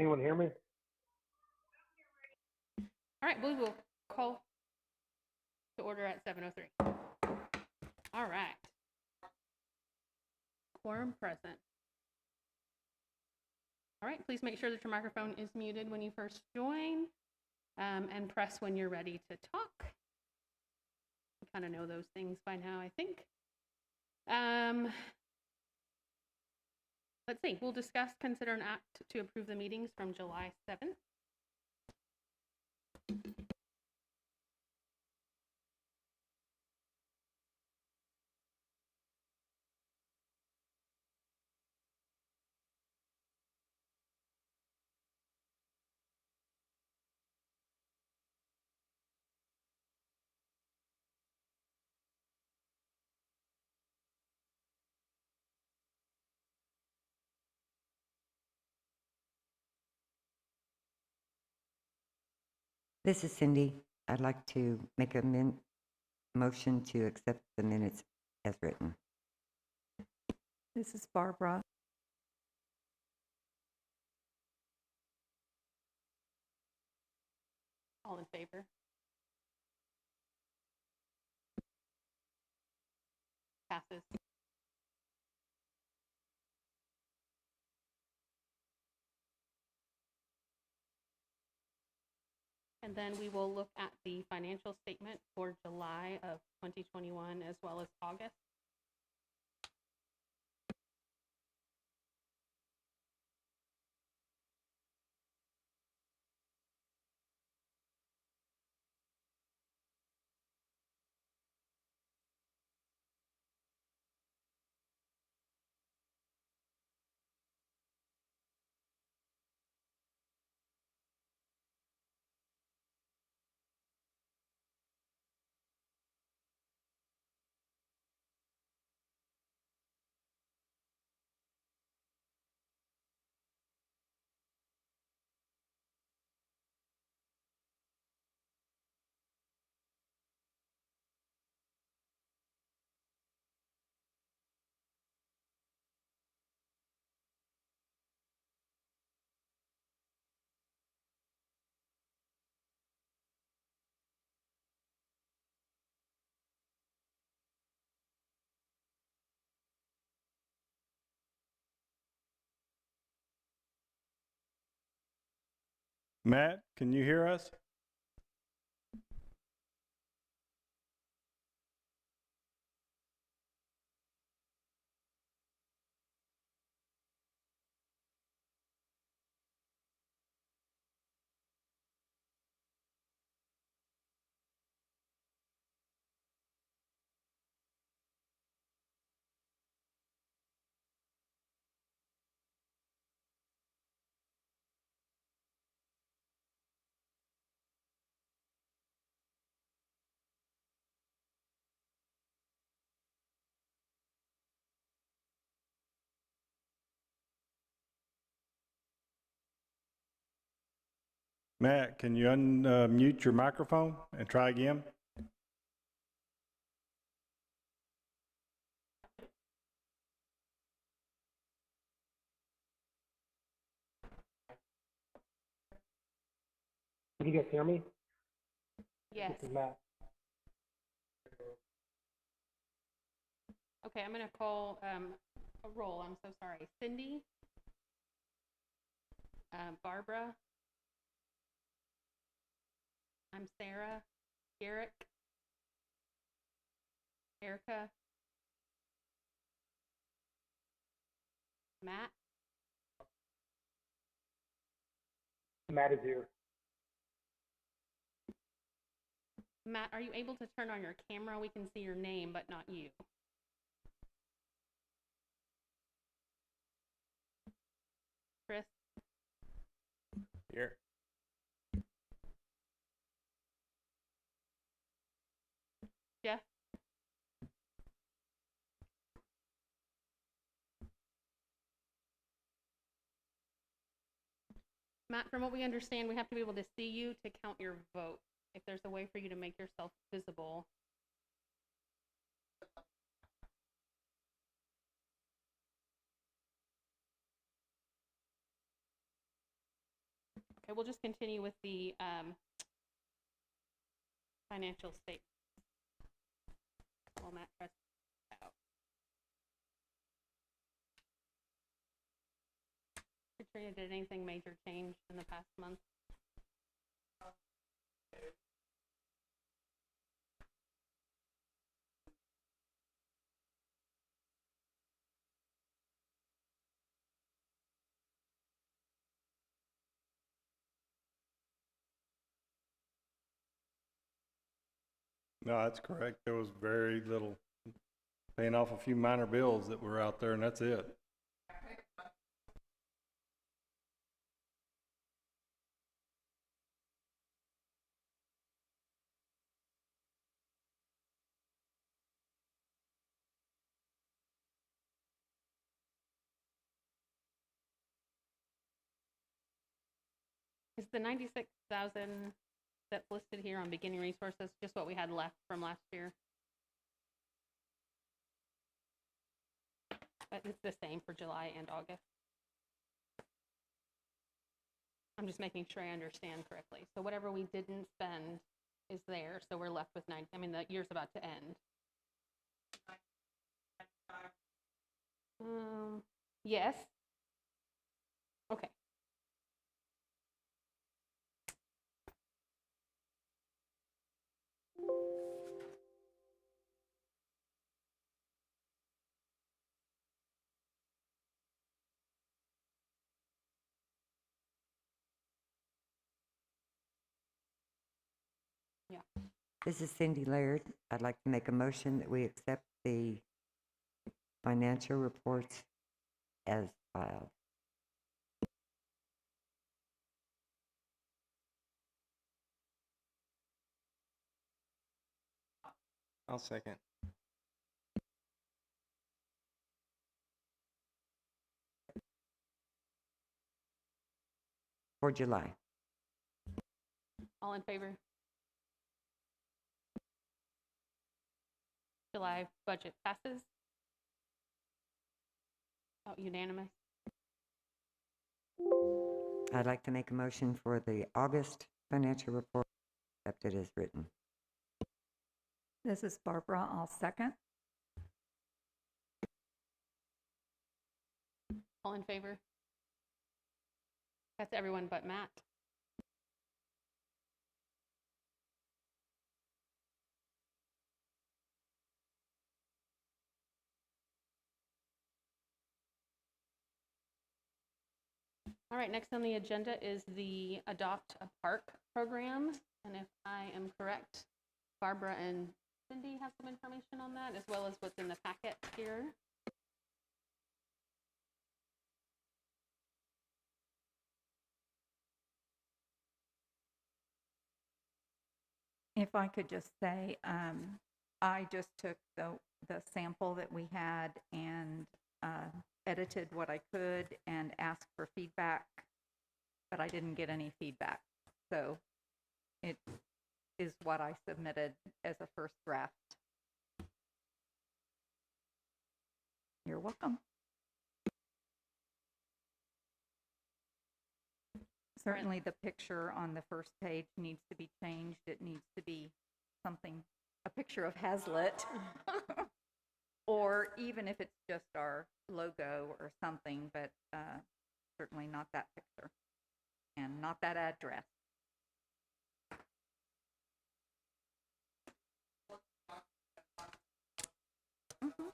Anyone hear me? All right, we will call to order at 7:03. All right. Quorum present. All right, please make sure that your microphone is muted when you first join, and press when you're ready to talk. You kind of know those things by now, I think. Let's see, we'll discuss, consider an act to approve the meetings from July 7th. This is Cindy. I'd like to make a motion to accept the minutes as written. This is Barbara. All in favor? Passes. And then we will look at the financial statement for July of 2021 as well as August. Matt, can you hear us? Matt, can you unmute your microphone and try again? Can you guys hear me? Yes. This is Matt. Okay, I'm going to call a roll. I'm so sorry. Cindy, Barbara, I'm Sarah, Garrick, Erica, Matt, Matt is here. Matt, are you able to turn on your camera? We can see your name, but not you. Chris? Here. Jeff? Matt, from what we understand, we have to be able to see you to count your vote. If there's a way for you to make yourself visible. Okay, we'll just continue with the financial statement. While Matt tries it out. Katrina, did anything major change in the past month? No, that's correct. There was very little, paying off a few minor bills that were out there, and that's it. Is the 96,000 that's listed here on beginning resources just what we had left from last year? But it's the same for July and August. I'm just making sure I understand correctly. So whatever we didn't spend is there, so we're left with 90. I mean, the year's about to end. Yes. Okay. This is Cindy Laird. I'd like to make a motion that we accept the financial reports as filed. I'll second. For July. All in favor? July budget passes. Oh, unanimous. I'd like to make a motion for the August financial report accepted as written. This is Barbara. I'll second. All in favor? That's everyone but Matt. All right, next on the agenda is the Adopt a Park program. And if I am correct, Barbara and Cindy have some information on that, as well as what's in the packet here. If I could just say, I just took the sample that we had and edited what I could and asked for feedback, but I didn't get any feedback. So it is what I submitted as a first draft. You're welcome. Certainly the picture on the first page needs to be changed. It needs to be something, a picture of Hazlitt. Or even if it's just our logo or something, but certainly not that picture and not that address. Mm-hmm.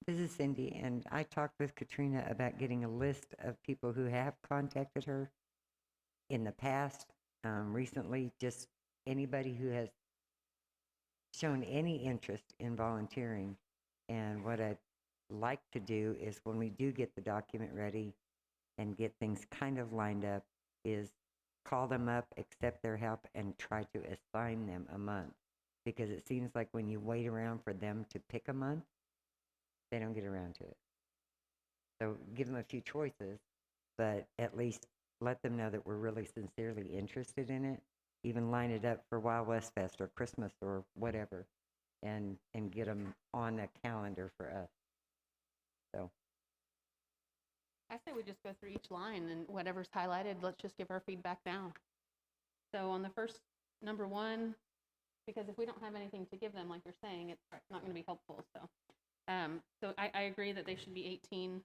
This is Cindy, and I talked with Katrina about getting a list of people who have contacted her in the past, recently, just anybody who has shown any interest in volunteering. And what I'd like to do is when we do get the document ready and get things kind of lined up, is call them up, accept their help, and try to assign them a month. Because it seems like when you wait around for them to pick a month, they don't get around to it. So give them a few choices, but at least let them know that we're really sincerely interested in it. Even line it up for Wild West Fest or Christmas or whatever, and get them on a calendar for us. So. I say we just go through each line, and whatever's highlighted, let's just give our feedback now. So on the first, number 1, because if we don't have anything to give them, like you're saying, it's not going to be helpful. So, I agree that they should be 18.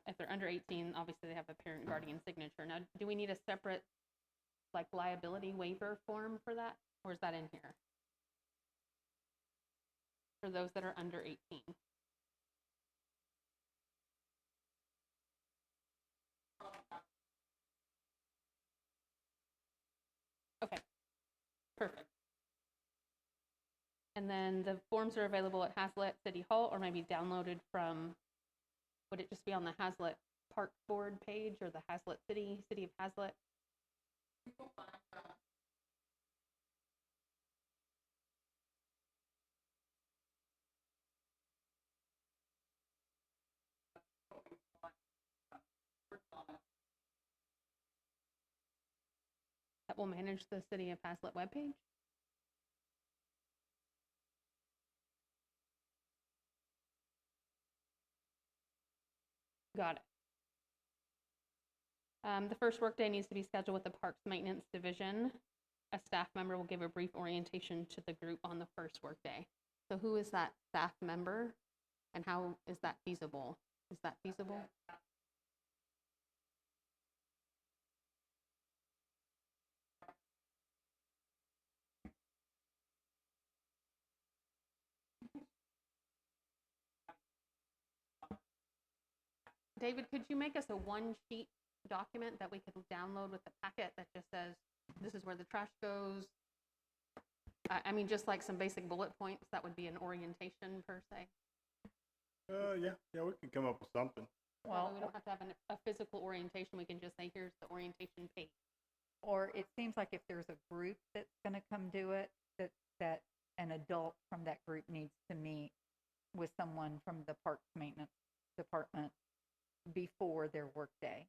If they're under 18, obviously they have a parent guardian signature. Now, do we need a separate, like, liability waiver form for that, or is that in here? For those that are under 18. Okay, perfect. And then the forms are available at Hazlet City Hall, or maybe downloaded from, would it just be on the Hazlet Park Board page or the Hazlet City of Hazlet? That will manage the City of Hazlet webpage? Got it. The first workday needs to be scheduled with the Parks Maintenance Division. A staff member will give a brief orientation to the group on the first workday. So who is that staff member, and how is that feasible? Is that feasible? David, could you make us a one-sheet document that we could download with the packet that just says, this is where the trash goes? I mean, just like some basic bullet points, that would be an orientation per se. Yeah, we can come up with something. Well, we don't have to have a physical orientation. We can just say, here's the orientation page. Or it seems like if there's a group that's going to come do it, that an adult from that group needs to meet with someone from the Parks Maintenance Department before their workday.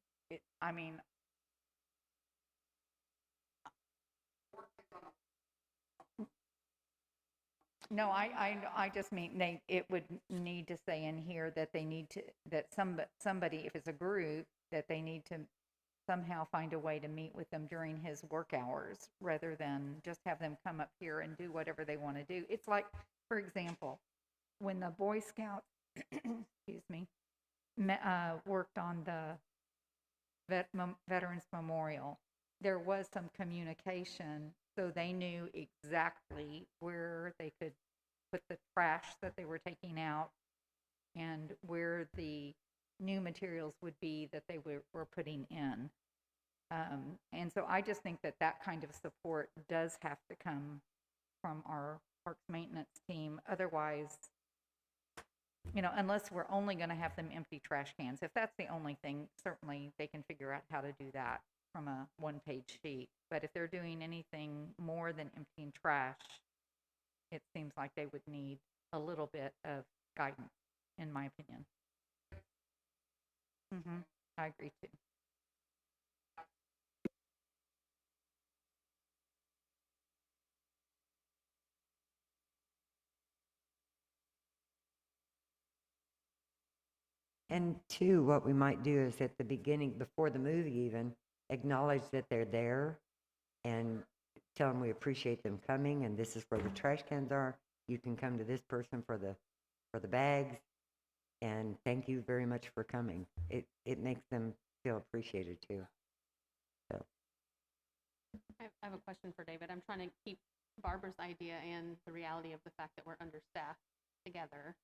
No, I just mean it would need to say in here that they need to, that somebody, if it's a group, that they need to somehow find a way to meet with them during his work hours, rather than just have them come up here and do whatever they want to do. It's like, for example, when the Boy Scouts, excuse me, worked on the Veterans Memorial, there was some communication, so they knew exactly where they could put the trash that they were taking out and where the new materials would be that they were putting in. And so I just think that kind of support does have to come from our parks maintenance team. Otherwise, unless we're only going to have them empty trash cans. If that's the only thing, certainly they can figure out how to do that from a one-page sheet. But if they're doing anything more than emptying trash, it seems like they would need a little bit of guidance, in my opinion. I agree too. And 2, what we might do is at the beginning, before the movie even, acknowledge that they're there and tell them we appreciate them coming, and this is where the trash cans are. You can come to this person for the bags, and thank you very much for coming. It makes them feel appreciated too. So. I have a question for David. I'm trying to keep Barbara's idea and the reality of the fact that we're understaffed together.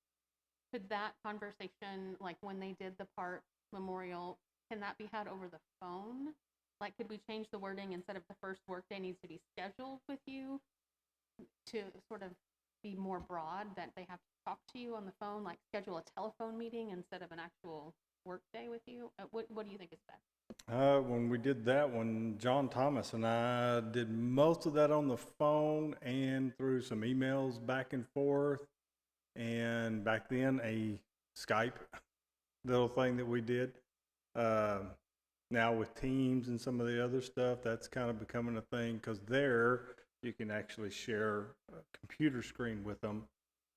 Could that conversation, like when they did the park memorial, can that be had over the phone? Like, could we change the wording instead of the first workday needs to be scheduled with you to sort of be more broad, that they have to talk to you on the phone, like schedule a telephone meeting instead of an actual workday with you? What do you think is best? When we did that one, John Thomas and I did most of that on the phone and through some emails back and forth. And back then, a Skype little thing that we did. Now with Teams and some of the other stuff, that's kind of becoming a thing because there you can actually share a computer screen with them,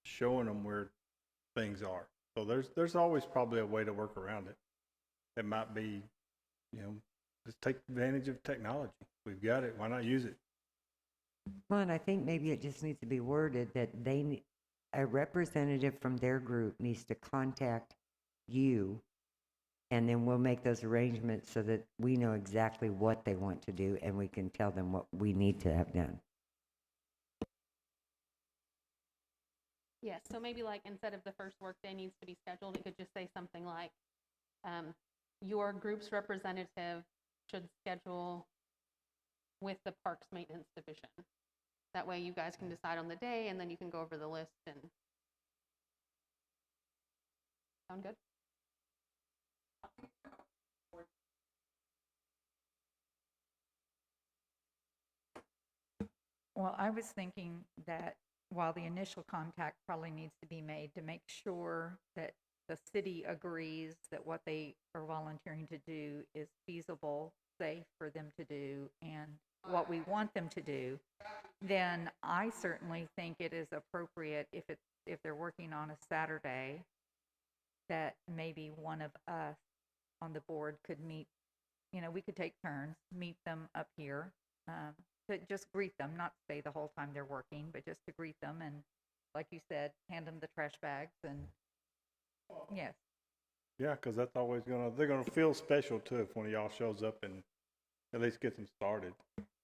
showing them where things are. So there's always probably a way to work around it. It might be, just take advantage of technology. We've got it. Why not use it? Well, and I think maybe it just needs to be worded that a representative from their group needs to contact you, and then we'll make those arrangements so that we know exactly what they want to do, and we can tell them what we need to have done. Yes, so maybe like instead of the first workday needs to be scheduled, it could just say something like, your group's representative should schedule with the Parks Maintenance Division. That way you guys can decide on the day, and then you can go over the list and. Sound good? Well, I was thinking that while the initial contact probably needs to be made to make sure that the city agrees that what they are volunteering to do is feasible, safe for them to do, and what we want them to do, then I certainly think it is appropriate if they're working on a Saturday, that maybe one of us on the board could meet, we could take turns, meet them up here, to just greet them, not stay the whole time they're working, but just to greet them and, like you said, hand them the trash bags and, yes. Yeah, because that's always they're gonna feel special too if one of y'all shows up and at least gets them started.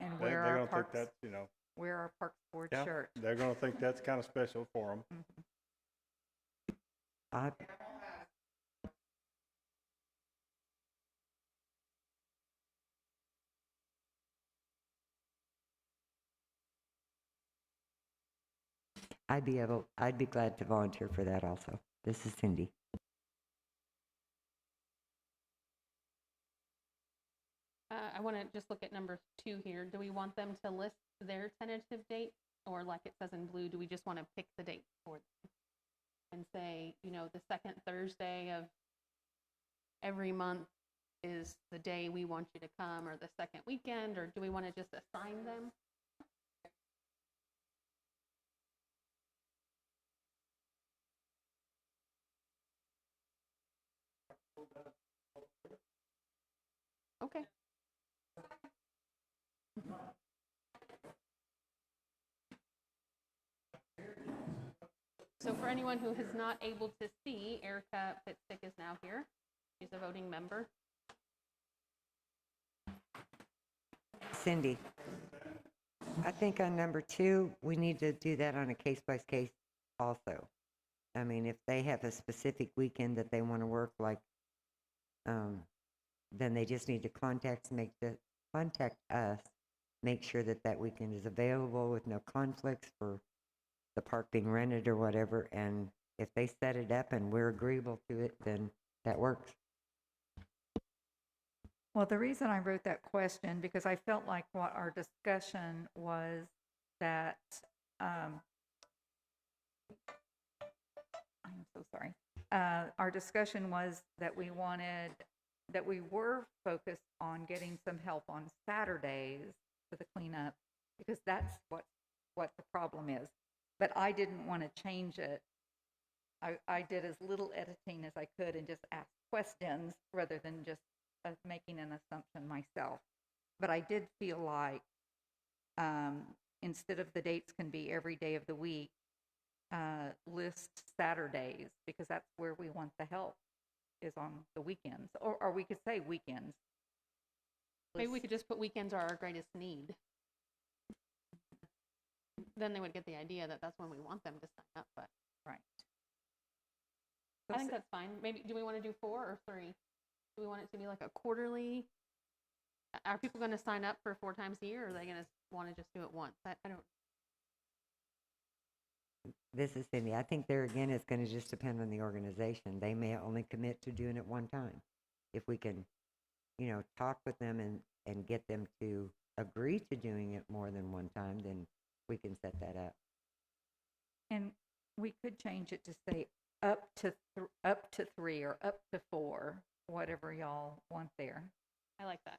And They're wear gonna our think parks, that's, wear our Parks Board yeah, shirt. they're gonna think that's kind of special for them. I, I'd be glad to volunteer for that also. This is Cindy. I want to just look at number 2 here. Do we want them to list their tentative date, or like it says in blue, do we just want to pick the date for them and say, the second Thursday of every month is the day we want you to come, or the second weekend, or do we want to just assign them? Okay. So for anyone who is not able to see, Erica Fitstick is now here. She's a voting member. Cindy, I think on number 2, we need to do that on a case-by-case also. I mean, if they have a specific weekend that they want to work, like, then they just need to contact us, make sure that weekend is available with no conflicts for the park being rented or whatever, and if they set it up and we're agreeable to it, then that works. Well, the reason I wrote that question, because I felt like what our discussion was that, I'm so sorry. Our discussion was that we were focused on getting some help on Saturdays for the cleanup, because that's what the problem is. But I didn't want to change it. I did as little editing as I could and just ask questions rather than just making an assumption myself. But I did feel like instead of the dates can be every day of the week, list Saturdays, because that's where we want the help, is on the weekends. Or we could say weekends. Maybe we could just put weekends are our greatest need. Then they would get the idea that that's when we want them to sign up, but. Right. I think that's fine. Maybe, do we want to do 4 or 3? Do we want it to be like a quarterly? Are people going to sign up for 4 times a year, or are they going to want to just do it once? I don't. This is Cindy. I think there again, it's going to just depend on the organization. They may only commit to doing it one time. If we can talk with them and get them to agree to doing it more than one time, then we can set that up. And we could change it to say up to 3 or up to 4, whatever y'all want there. I like that.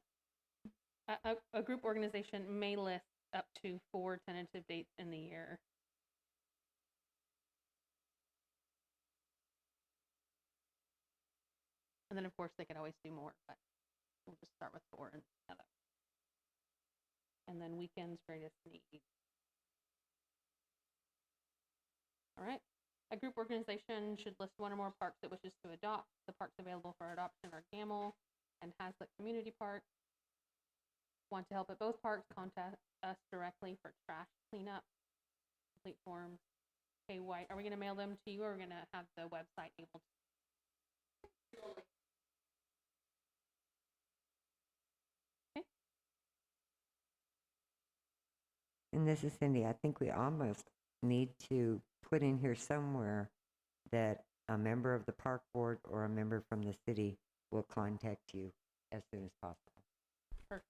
A group organization may list up to 4 tentative dates in the year. And then, of course, they could always do more, but we'll just start with 4 and together. And then weekends greatest need. All right. A group organization should list 1 or more parks it wishes to adopt. The parks available for adoption are Gamble and Hazlitt Community Park. Want to help at both parks? Contact us directly for trash cleanup. Complete forms. Okay, White, are we going to mail them to you, or are we going to have the website able to? Okay. And this is Cindy. I think we almost need to put in here somewhere that a member of the park board or a member from the city will contact you as soon as possible. Perfect.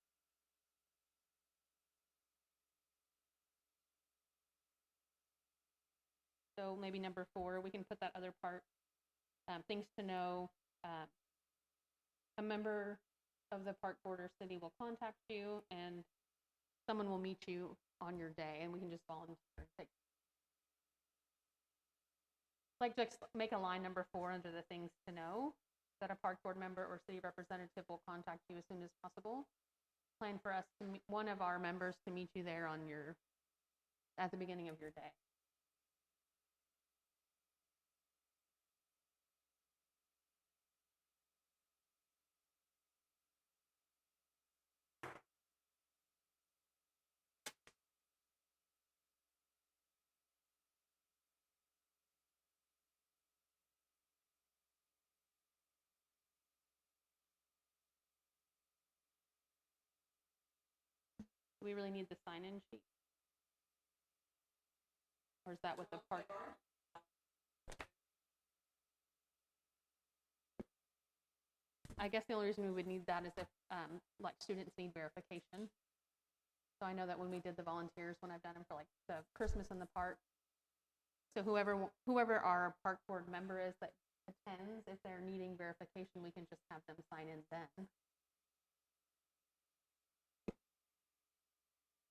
So maybe number 4, we can put that other part, things to know. A member of the park board or city will contact you, and someone will meet you on your day, and we can just volunteer. Like to make a line number 4 under the things to know, that a park board member or city representative will contact you as soon as possible. Plan for us to meet one of our members to meet you there at the beginning of your day. Do we really need the sign-in sheet? Or is that what the park? I guess the only reason we would need that is if, like, students need verification. So I know that when we did the volunteers, when I've done them for like the Christmas in the park, so whoever our park board member is that attends, if they're needing verification, we can just have them sign in then.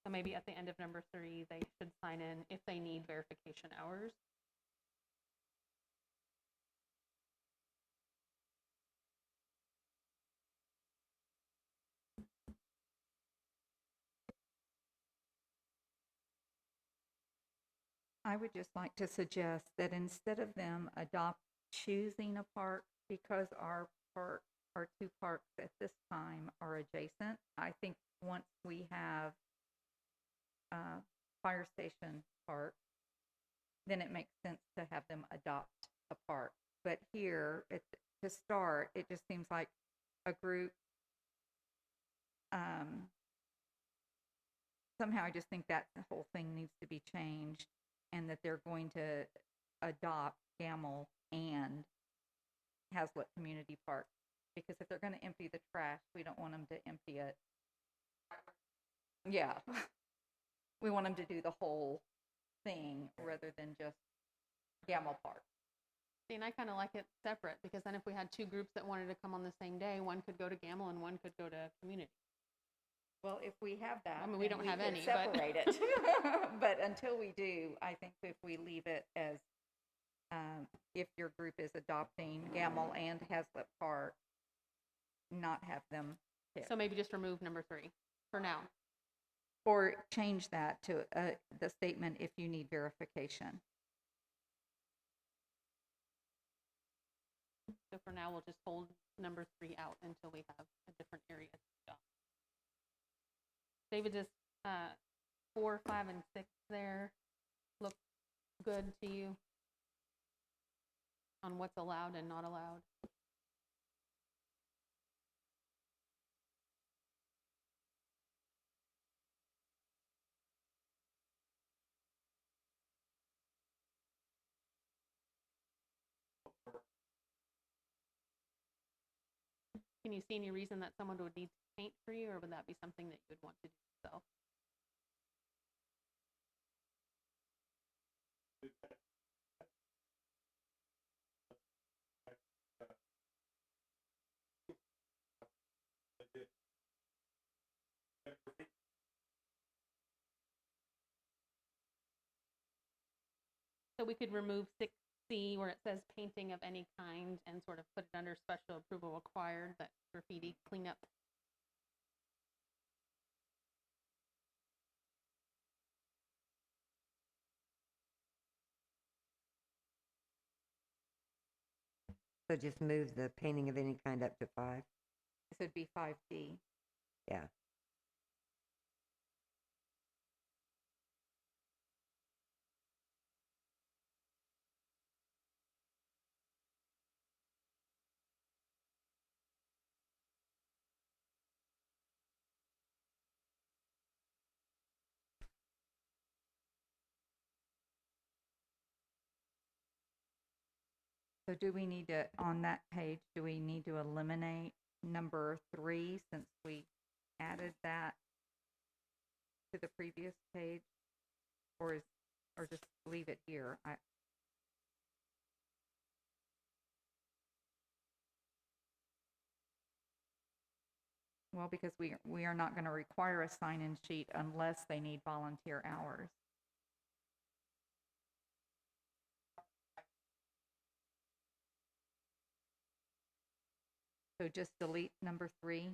So maybe at the end of number 3, they should sign in if they need verification hours. I would just like to suggest that instead of them choosing a park, because our 2 parks at this time are adjacent, I think once we have Fire Station Park, then it makes sense to have them adopt a park. But here, to start, it just seems like a group, somehow I just think that the whole thing needs to be changed, and that they're going to adopt Gamble and Hazlitt Community Park. Because if they're going to empty the trash, we don't want them to empty it. Yeah. We want them to do the whole thing rather than just Gamble Park. See, and I kind of like it separate, because then if we had 2 groups that wanted to come on the same day, one could go to Gamble and one could go to community. Well, if we have that, I mean, we don't have could any, but separate it. But until we do, I think if we leave it as if your group is adopting Gamble and Hazlitt Park, not have them pick. so maybe just remove number 3 for now. Or change that to the statement, if you need verification. So for now, we'll just hold number 3 out until we have a different area to adopt. David, does 4, 5, and 6 there look good to you on what's allowed and not allowed? Can you see any reason that someone would need to paint for you, or would that be something that you would want to do yourself? So we could remove 6C where it says painting of any kind and sort of put it under special approval required, that graffiti cleanup. So just move the painting of any kind up to 5? This would be 5D. Yeah. So do we need to, on that page, do we need to eliminate number 3 since we added that to the previous page? Or just leave it here? Well, because we are not going to require a sign-in sheet unless they need volunteer hours. So just delete number 3.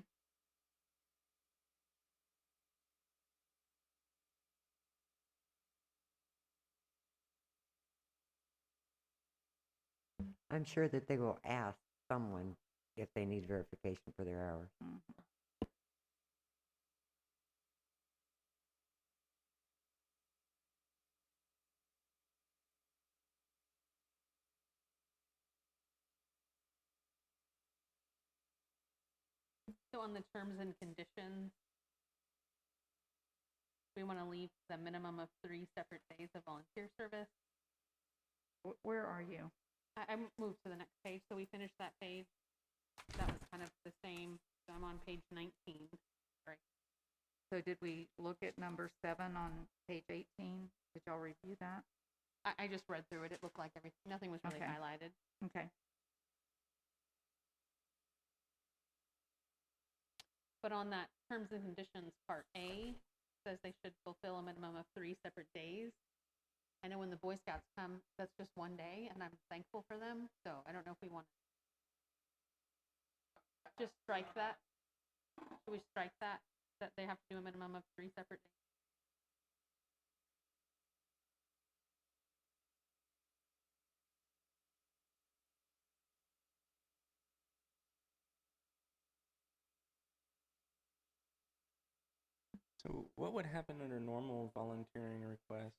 I'm sure that they will ask someone if they need verification for their hours. So on the terms and conditions, we want to leave the minimum of 3 separate days of volunteer service. Where are you? I moved to the next page, so we finished that page. That was kind of the same. So I'm on page 19. Right. So did we look at number 7 on page 18? Did y'all review that? I just read through it. It looked like everything. Nothing was really Okay. highlighted. Okay. But on that terms and conditions, part A says they should fulfill a minimum of 3 separate days. I know when the Boy Scouts come, that's just 1 day, and I'm thankful for them. So I don't know if we want to just strike that. Should we strike that they have to do a minimum of 3 separate days? So what would happen under normal volunteering requests?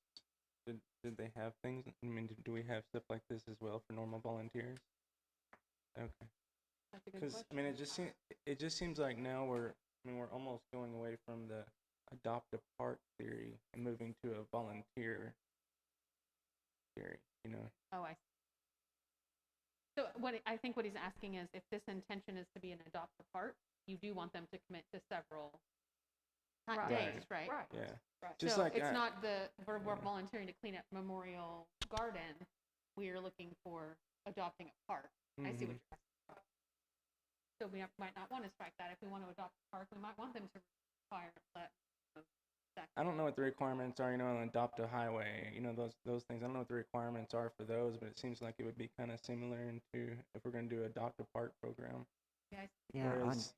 Did they have things? I mean, do we have stuff like this as well for normal volunteers? Okay. That's a good Because question. I mean, it just seems like now we're almost going away from the adopt a part theory and moving to a volunteer theory. You know. Oh, I see. So I think what he's asking is, if this intention is to be an adopt a part, you do want them to commit to several Right. days, right? Right. Yeah. Right. Just so like it's not we're volunteering to clean up Memorial Garden. We are looking for adopting a park. I see what you're asking. So we might not want to strike that. If we want to adopt a park, we might want them to require that. I don't know what the requirements are, on adopt a highway, those things. I don't know what the requirements are for those, but it seems like it would be kind of similar into if we're going to do adopt a park program. Yeah. Whereas,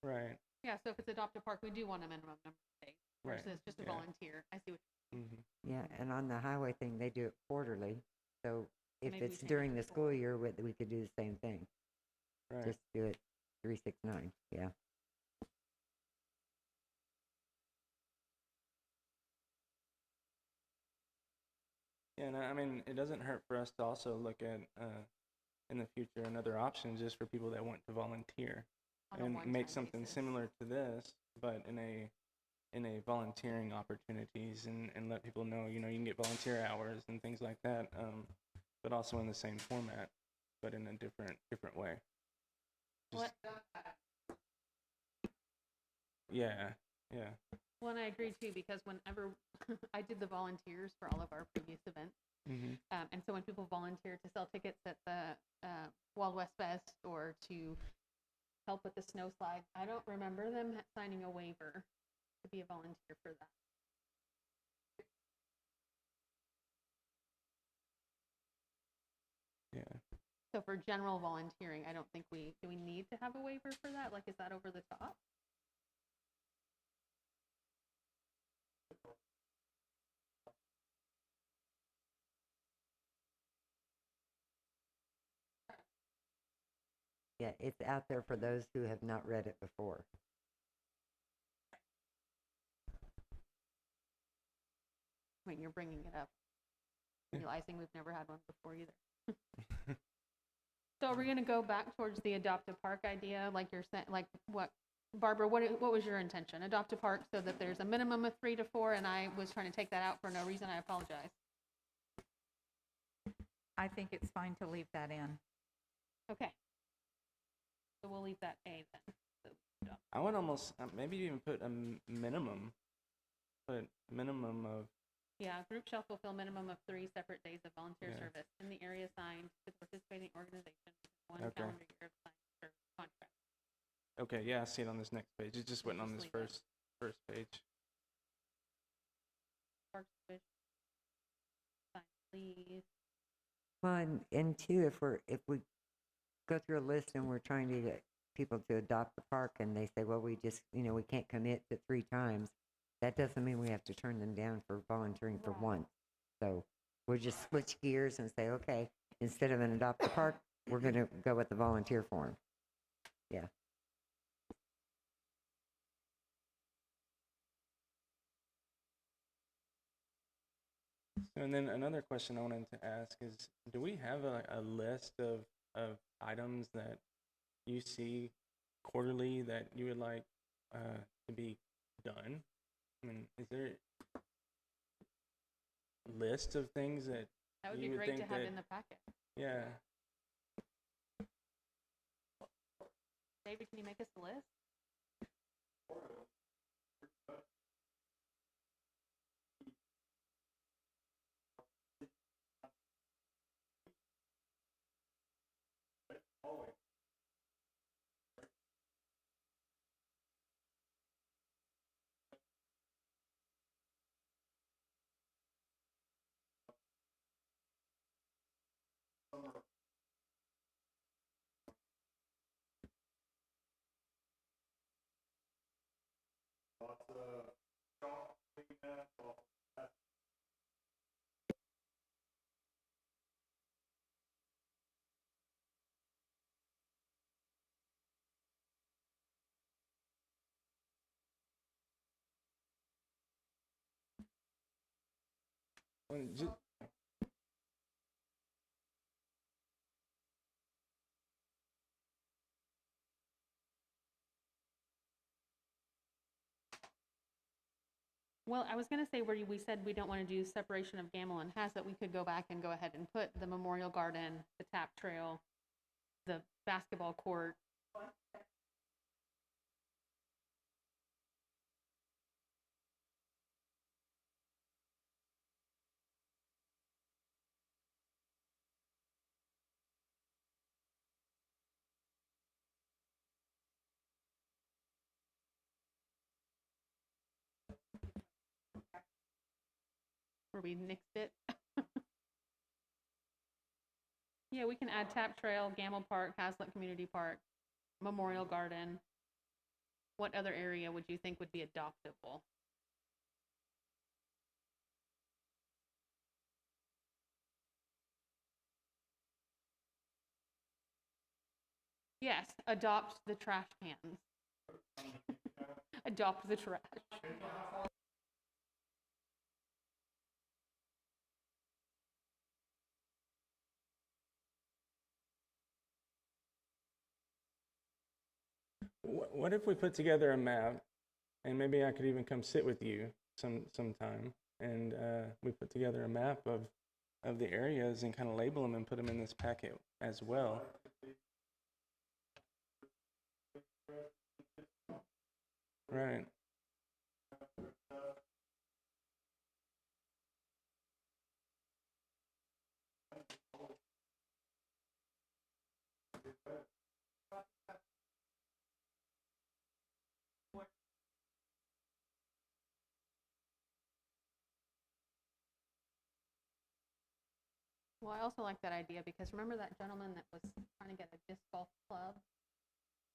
right. Yeah, so if it's adopt a park, we do want a minimum number of days Right. versus just a Yeah. volunteer. I see what Yeah, and on the highway thing, they do it quarterly. So if Maybe we it's change it during to the school year, we could do the same thing. Right. Just do it 369. Yeah. Yeah, and I mean, it doesn't hurt for us to also look at in the future another option just for people that want to volunteer on a and one-time make something basis. similar to this, but in a in a volunteering opportunities and let people know, you can get volunteer hours and things like that, but also in the same format, but in a different way. What? Yeah. Well, and I agree too, because whenever I did the volunteers for all of our previous events, and so when people volunteer to sell tickets at the Wild West Fest or to help with the snow slide, I don't remember them signing a waiver to be a volunteer for that. Yeah. So for general volunteering, I don't think do we need to have a waiver for that? Like, is that over the top? Yeah, it's out there for those who have not read it before. I mean, you're bringing it up, realizing we've never had one before either. So are we going to go back towards the adopt a park idea, like you're saying, like what, Barbara, what was your intention? Adopt a park so that there's a minimum of 3 to 4, and I was trying to take that out for no reason. I apologize. I think it's fine to leave that in. Okay. So we'll leave that A then. So, I would almost maybe even put a minimum. Put minimum of. yeah, group shall fulfill minimum of 3 separate days of volunteer Yeah. service in the area assigned to the participating organization with 1 Okay. calendar year of signed service contract. Okay, yeah, I see it on this next page. It just wasn't on this Just leave it. first page. Parks division, signed leave. Well, and two, if we go through a list and we're trying to get people to adopt the park and they say, well, we just, we can't commit to 3 times, that doesn't mean we have to turn them down for volunteering for once. So we'll just switch gears and say, okay, instead of an adopt the park, we're going to go with the volunteer form. Yeah. So, and then another question I wanted to ask is, do we have a list of items that you see quarterly that you would like to be done? I mean, is there a list of things that That would you be would great to think have that- in the packet. yeah. David, can you make us a list? Well, Well, I was going to say where we said we don't want to do separation of Gamble and Hazlet, we could go back and go ahead and put the Memorial Garden, the tap trail, the basketball court. Where we nixed it. Yeah, we can add tap trail, Gamble Park, Hazlet Community Park, Memorial Garden. What other area would you think would be adoptable? Yes, adopt the trash cans. Adopt the trash. what if we put together a map and maybe I could even come sit with you sometime, and we put together a map of the areas and kind of label them and put them in this packet as well. Right. Well, I also like that idea because remember that gentleman that was trying to get a disc golf club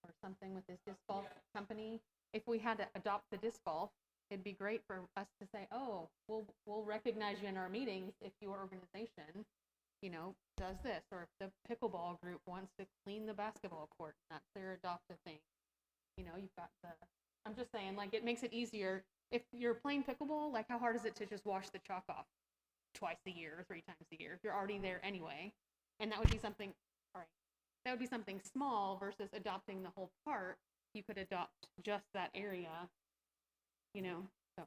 or something with his disc golf company? If we had to adopt the disc golf, it'd be great for us to say, oh, we'll recognize you in our meetings if your organization, you know, does this, or if the pickleball group wants to clean the basketball court, that's their adopted thing. You know, you've got I'm just saying, like, it makes it easier. If you're playing pickleball, like, how hard is it to just wash the chalk off twice a year or 3 times a year if you're already there anyway? And that would be something, that would be something small versus adopting the whole park. You could adopt just that area, you know, so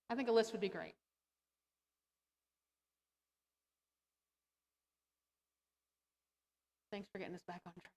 I think a list would be great. Thanks for getting us back on track.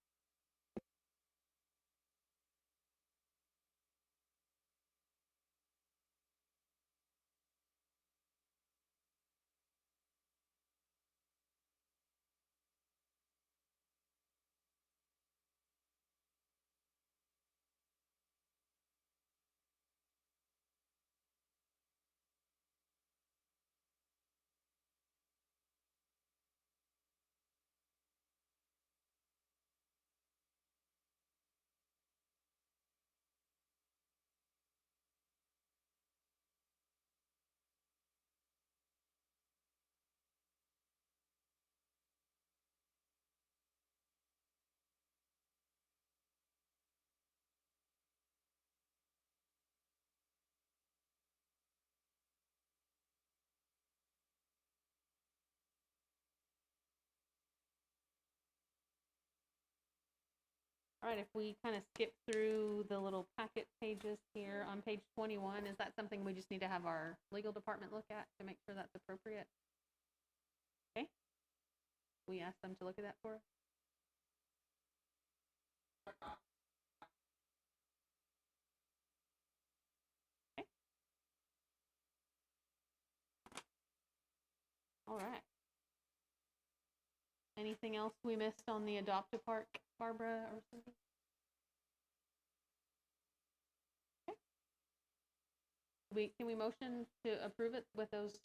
All right, if we kind of skip through the little packet pages here on page 21, is that something we just need to have our legal department look at to make sure that's appropriate? Okay. We ask them to look at that for us. Okay. All right. Anything else we missed on the Adopt a Park, Barbara or something? Okay. Can we motion to approve it with those?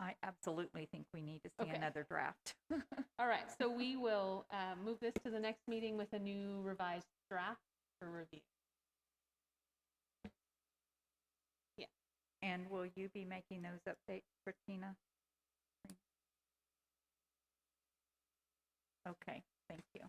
I absolutely think we need to see Okay. another draft. All right, so we will move this to the next meeting with a new revised draft for review. Yeah. And will you be making those updates, Christina? Okay, thank you.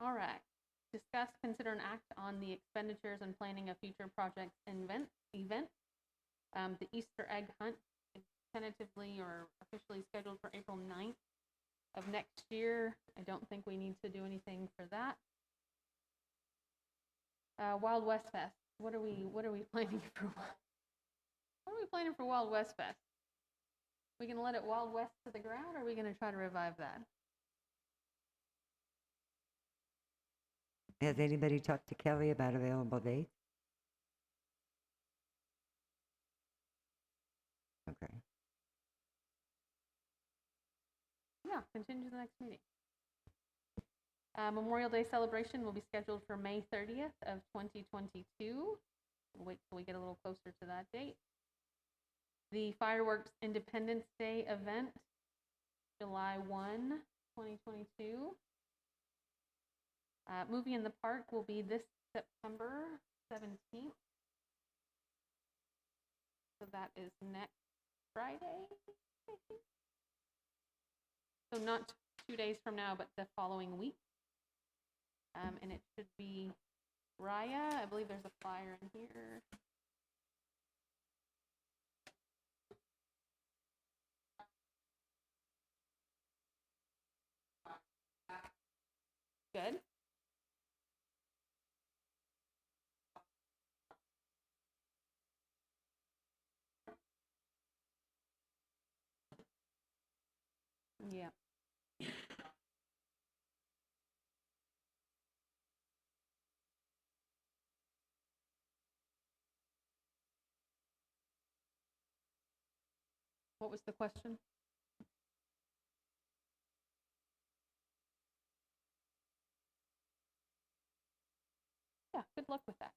All right. Discuss, consider, and act on the expenditures and planning of future projects and events. The Easter egg hunt is tentatively or officially scheduled for April 9th of next year. I don't think we need to do anything for that. Wild West Fest. What are we planning for? What are we planning for Wild West Fest? We gonna let it Wild West to the ground, or are we gonna try to revive that? Has anybody talked to Kelly about available dates? Okay. Yeah, continue to the next meeting. Memorial Day celebration will be scheduled for May 30th of 2022. We'll wait till we get a little closer to that date. The Fireworks Independence Day event, July 1, 2022. Movie in the Park will be this September 17th. So that is next Friday, I think. So not 2 days from now, but the following week. And it should be Raya. I believe there's a flyer in here. Good. Yeah. What was the question? Yeah, good luck with that.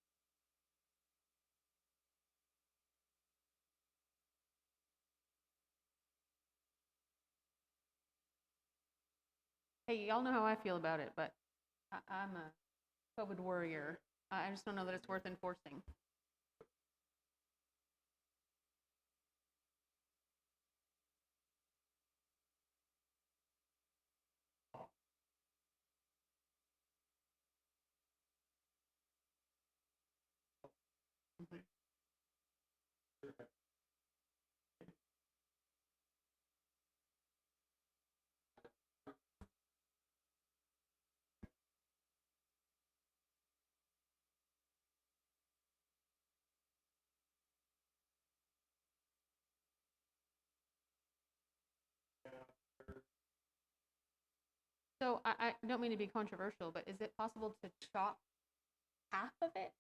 Hey, y'all know how I feel about it, but I'm a COVID warrior. I just don't know that it's worth enforcing. Mhm. So I don't mean to be controversial, but is it possible to chop half of it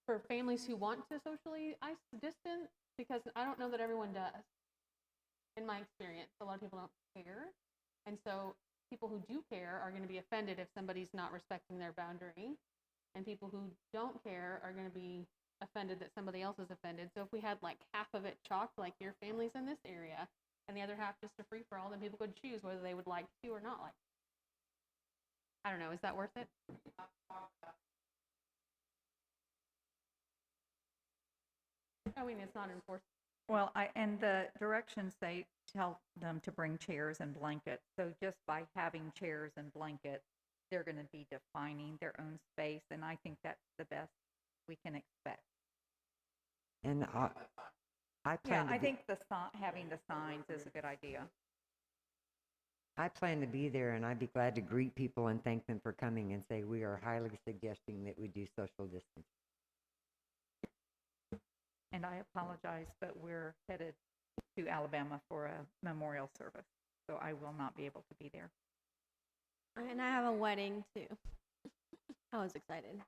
for families who want to socially distance? Because I don't know that everyone does. In my experience, a lot of people don't care. And so people who do care are going to be offended if somebody's not respecting their boundary. And people who don't care are going to be offended that somebody else is offended. So if we had like half of it chalked, like your family's in this area, and the other half just a free for all, then people could choose whether they would like to or not like to. I don't know. Is that worth it? I mean, it's not enforced. Well, and the directions say tell them to bring chairs and blankets. So just by having chairs and blankets, they're going to be defining their own space, and I think that's the best we can expect. And I Yeah, plan to I be, think having the signs is a good idea. I plan to be there, and I'd be glad to greet people and thank them for coming and say we are highly suggesting that we do social distance. And I apologize, but we're headed to Alabama for a memorial service, so I will not be able to be there. And I have a wedding too. I was excited.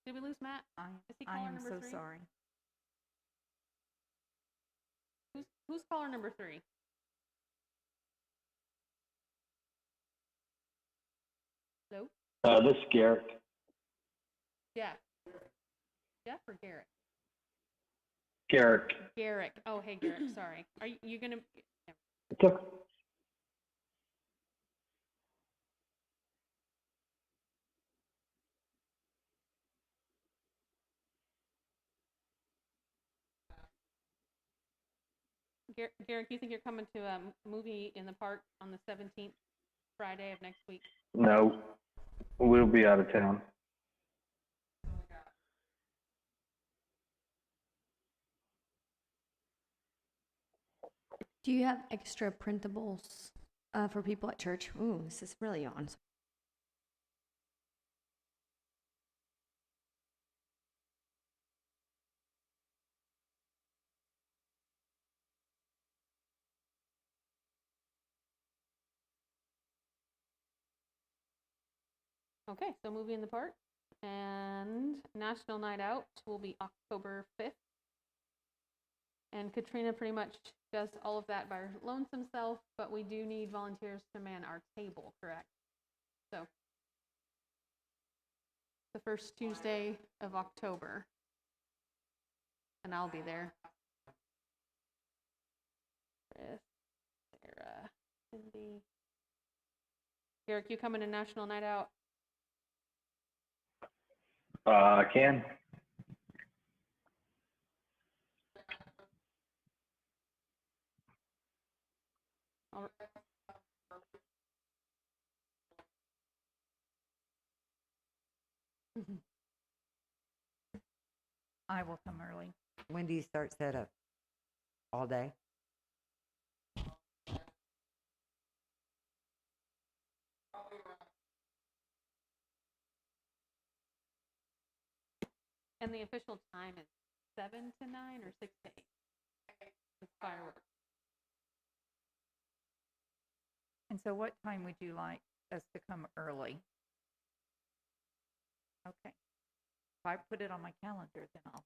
Did we lose Matt? Is he I caller am number so 3? sorry. Who's caller number 3? Hello? This is Garrett. Jeff. Jeff or Garrett? Garrett. Garrick. Oh, hey, Garrick. Sorry. Are you going to? It's okay. Garrick, you think you're coming to a movie in the park on the 17th, Friday of next week? No, we'll be out of town. Do you have extra printables for people at church? Ooh, this is really on. Okay, so movie in the park. And National Night Out will be October 5th. And Katrina pretty much does all of that by her lonesome self, but we do need volunteers to man our table, correct? So, the first Tuesday of October. And I'll be there. Chris, Sarah, Cindy. Garrick, you coming to National Night Out? I can. All right. I will come early. When do you start setup? All day? And the official time is 7 to 9 or 6 to 8? With fireworks. And so what time would you like us to come early? Okay. If I put it on my calendar, then I'll.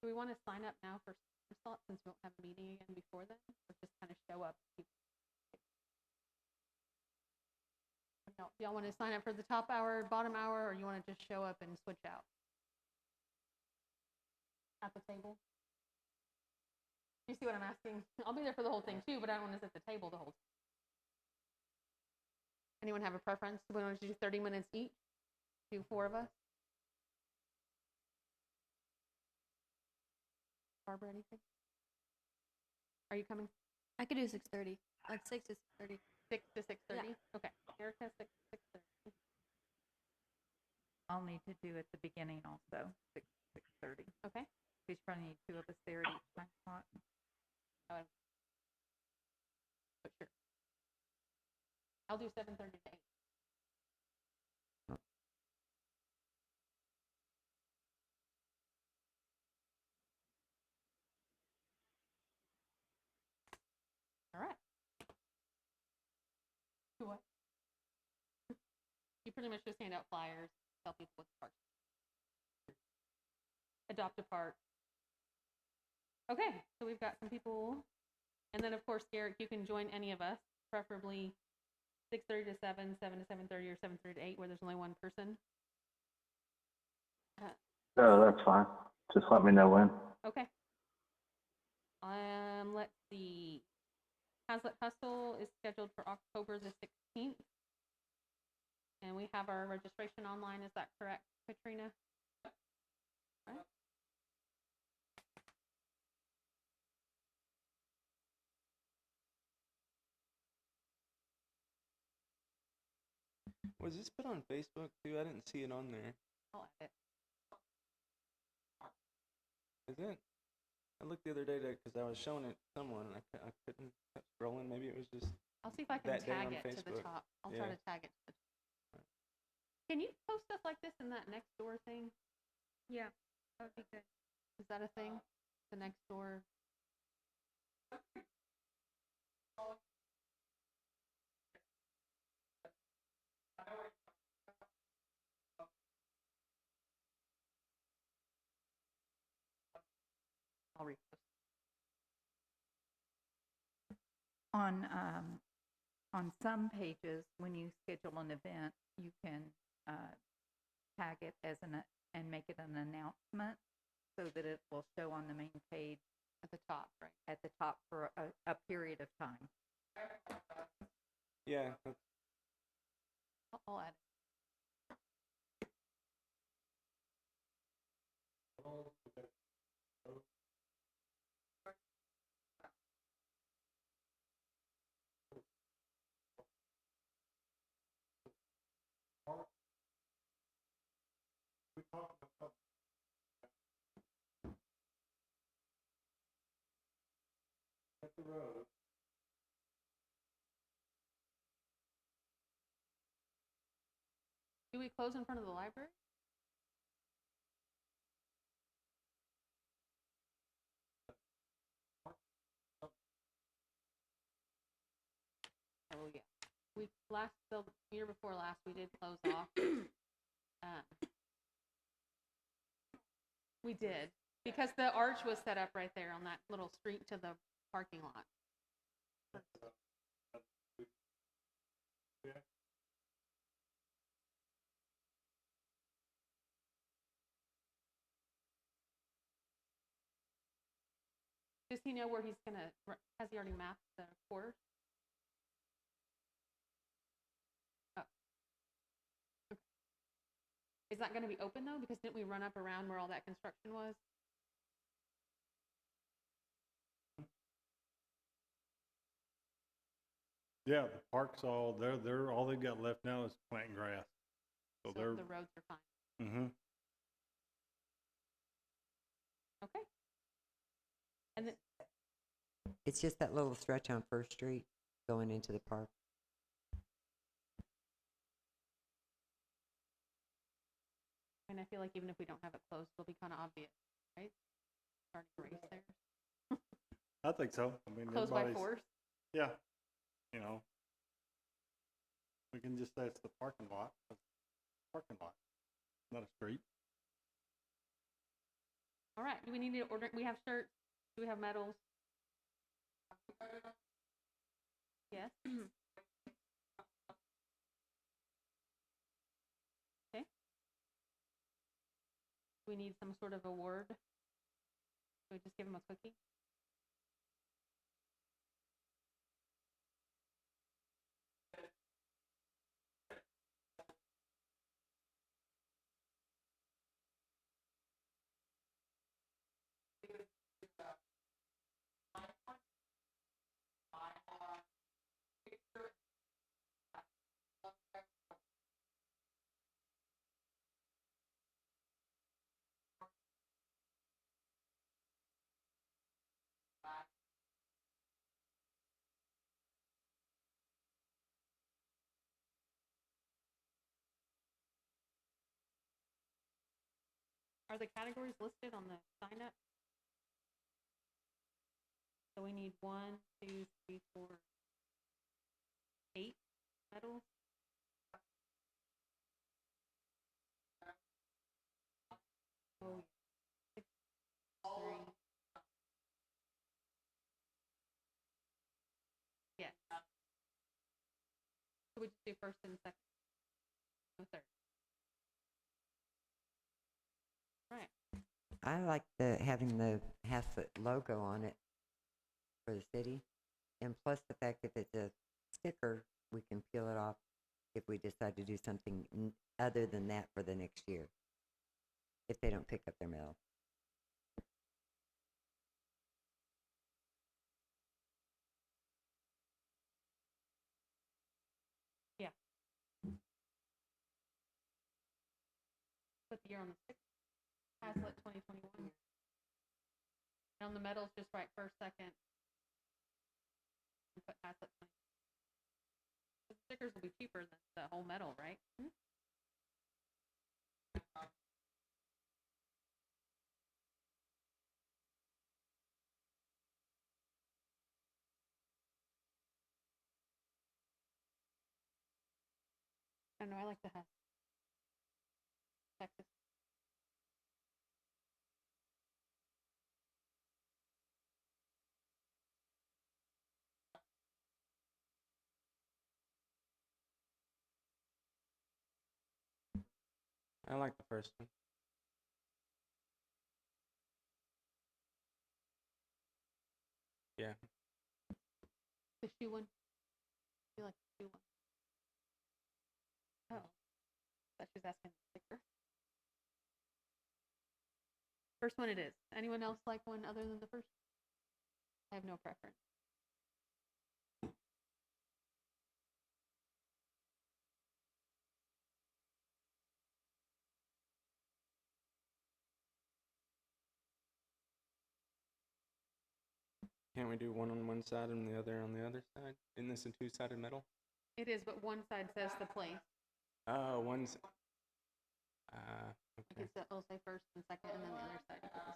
Do we want to sign up now for slot since we won't have a meeting again before then? Or just kind of show up? No, y'all want to sign up for the top hour, bottom hour, or you want to just show up and switch out? At the table? You see what I'm asking? I'll be there for the whole thing too, but I don't want to sit at the table the whole time. Anyone have a preference? Do we want to do 30 minutes each? Do 4 of us? Barbara, anything? Are you coming? I could do 6:30, like 6 to 6:30. 6 to 6:30? Okay. Erica, 6 to 6:30. I'll need to do at the beginning also, 6:30. Okay. We should probably need 2 of us there at each time slot. But sure. I'll do 7:30 to 8. All right. Do what? You pretty much just hand out flyers, tell people what the park. Adopt a park. Okay, so we've got some people. And then, of course, Garrett, you can join any of us, preferably 6:30 to 7, 7 to 7:30, or 7:30 to 8, where there's only one person. Oh, that's fine. Just let me know when. Okay. Let's see. Hazlet Hustle is scheduled for October the 16th. And we have our registration online. Is that correct, Katrina? All right. Was this put on Facebook too? I didn't see it on there. I'll add it. Is it? I looked the other day because I was showing it to someone and I couldn't keep scrolling. Maybe it was just. I'll see if I can That day tag on it to the Facebook. top. I'll try Yeah. to tag it to the top. Can you post stuff like this in that next door thing? Yeah, that would be good. Is that a thing? The next door? I'll repost. On some pages, when you schedule an event, you can tag it as and make it an announcement so that it will show on the main page At the top, right? at the top for a period of time. Yeah. I'll add it. Do we close in front of the library? Oh, yeah. The year before last, we did close off. We did, because the arch was set up right there on that little street to the parking lot. Does he know where he's gonna, has he already mapped the course? Is that gonna be open though? Because didn't we run up around where all that construction was? Yeah, the park's all, all they've got left now is planting grass. So So they're, the roads are fine. mm-hmm. Okay. And then, It's just that little stretch on First Street going into the park. and I feel like even if we don't have it closed, it'll be kind of obvious, right? Starting race there. I think so. I mean, Closed by everybody's, force. yeah, you know. We can just say it's the parking lot. Parking lot, not a street. All right. Do we need to order? We have shirts. Do we have medals? Yes. Okay. We need some sort of award. Do we just give them a cookie? Are the categories listed on the sign up? So we need 1, 2, 3, 4, 8 medals. Oh, 6, 3. Yes. So we just do first and second, no third. Right. I like having the Haslett logo on it for the city, and plus the fact if it's a sticker, we can peel it off if we decide to do something other than that for the next year, if they don't pick up their mail. Yeah. Put the year on the 6th. Haslett 2021. And on the medals, just write first, second. And put Haslett 20. The stickers will be cheaper than the whole medal, right? I don't know. I like the Texas. I like the first one. Yeah. The shoe one. You like the shoe one? Oh, thought she was asking the sticker. First one it is. Anyone else like one other than the first? I have no preference. Can't we do one on one side and the other on the other side? Isn't this a two-sided medal? It is, but one side says the place. Oh, one's. Okay. It'll say first and second, and then the other side. Goes.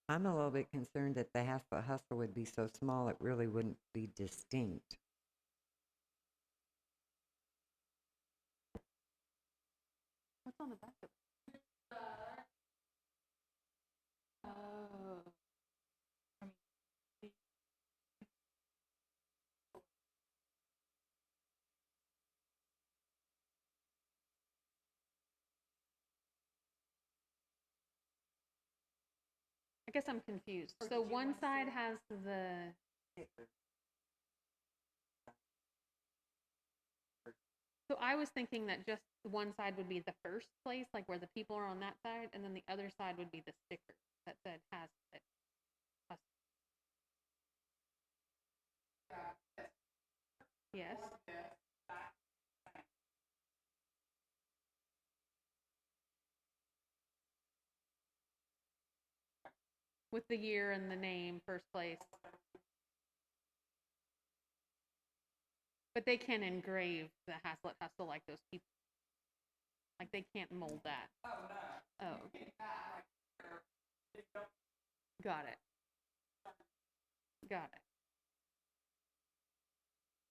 I'm a little bit concerned that the Haslett Hustle would be so small it really wouldn't be distinct. What's on the back of it? Oh. I guess I'm confused. So one side has the, so I was thinking that just one side would be the first place, like where the people are on that side, and then the other side would be the sticker that said has it. Yes. With the year and the name, first place. But they can engrave the Hazlitt Hustle like those people. Like they can't mold that. Oh, okay. Got it. Got it.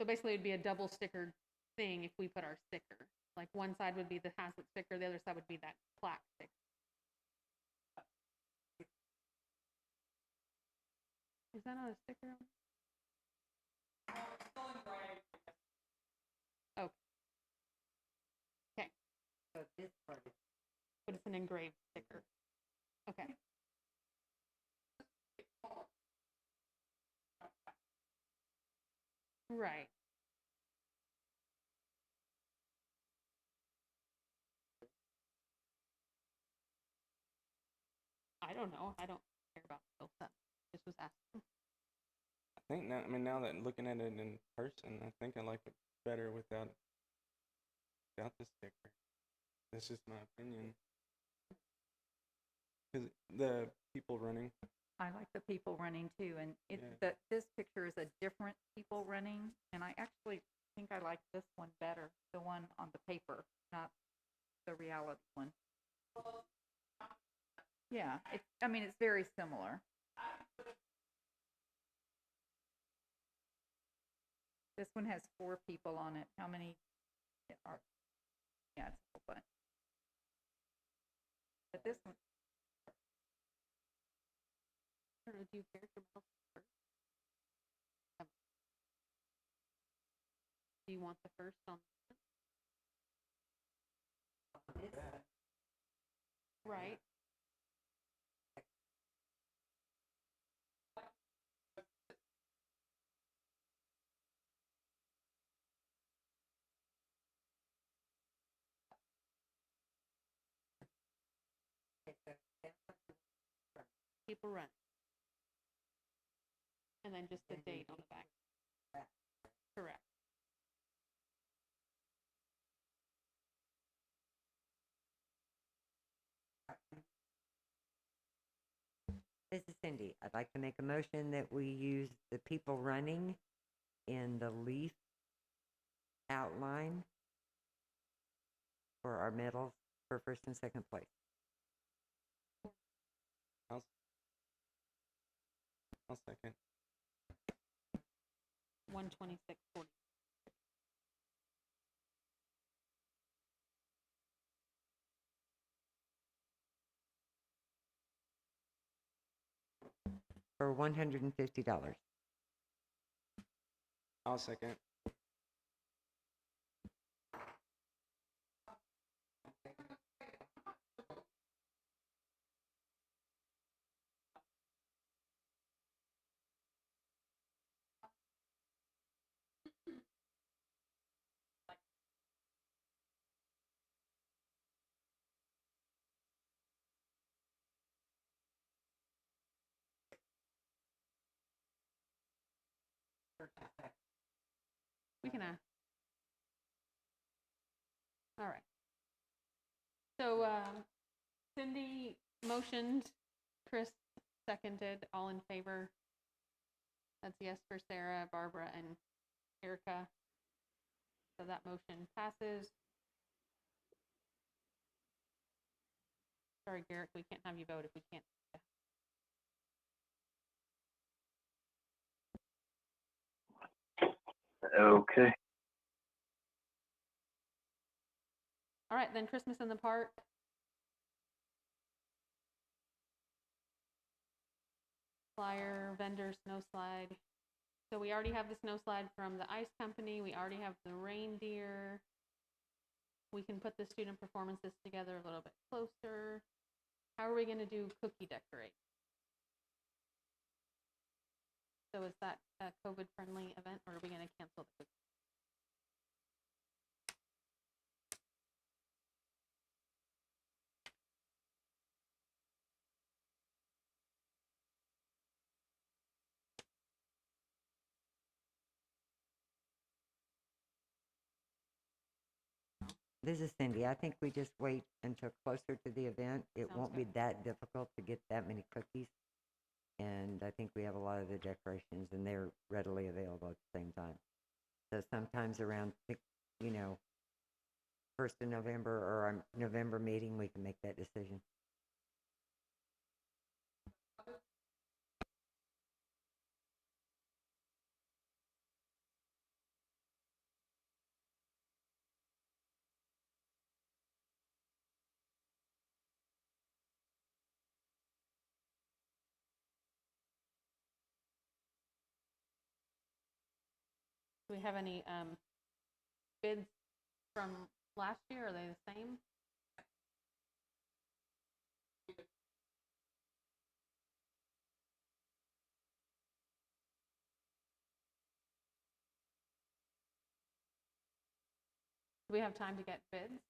So basically it'd be a double stickered thing if we put our sticker. Like one side would be the Hazlitt sticker, the other side would be that plaque sticker. Is that not a sticker? Oh. Okay. So this part is But it's an engraved sticker. Okay. Right. I don't know. I don't care about real stuff. This was asking. I think now, I mean, now that looking at it in person, I think I like it better without the sticker. That's just my opinion. 'Cause the people running, I like the people running too, and Yeah. this picture is a different people running, and I actually think I like this one better, the one on the paper, not the reality one. Yeah, I mean, it's very similar. This one has 4 people on it. How many are? Yeah, it's a whole bunch. But this one, I don't know, do you character model first? Do you want the first on? Right. People run. And then just the date on the back. Correct. This is Cindy. I'd like to make a motion that we use the people running in the leaf outline for our medals for first and second place. I'll second. 126.40. For $150. I'll second. We can all right. So Cindy motioned, Chris seconded, all in favor. That's yes for Sarah, Barbara, and Erica. So that motion passes. Sorry, Garrett, we can't have you vote if we can't. Okay. All right, then Christmas in the park. Flyer, vendor, snow slide. So we already have the snow slide from the ice company. We already have the reindeer. We can put the student performances together a little bit closer. How are we going to do cookie decorate? So is that a COVID-friendly event, or are we going to cancel the cookie? This is Cindy. I think we just wait until closer to the event. It Sounds won't be that difficult to get that many cookies. And I think we have a lot of the decorations, and they're readily available at the same time. So sometimes around, you know, 1st of November or our November meeting, we can make that decision. Do we have any bids from last year? Are they the same? Do we have time to get bids?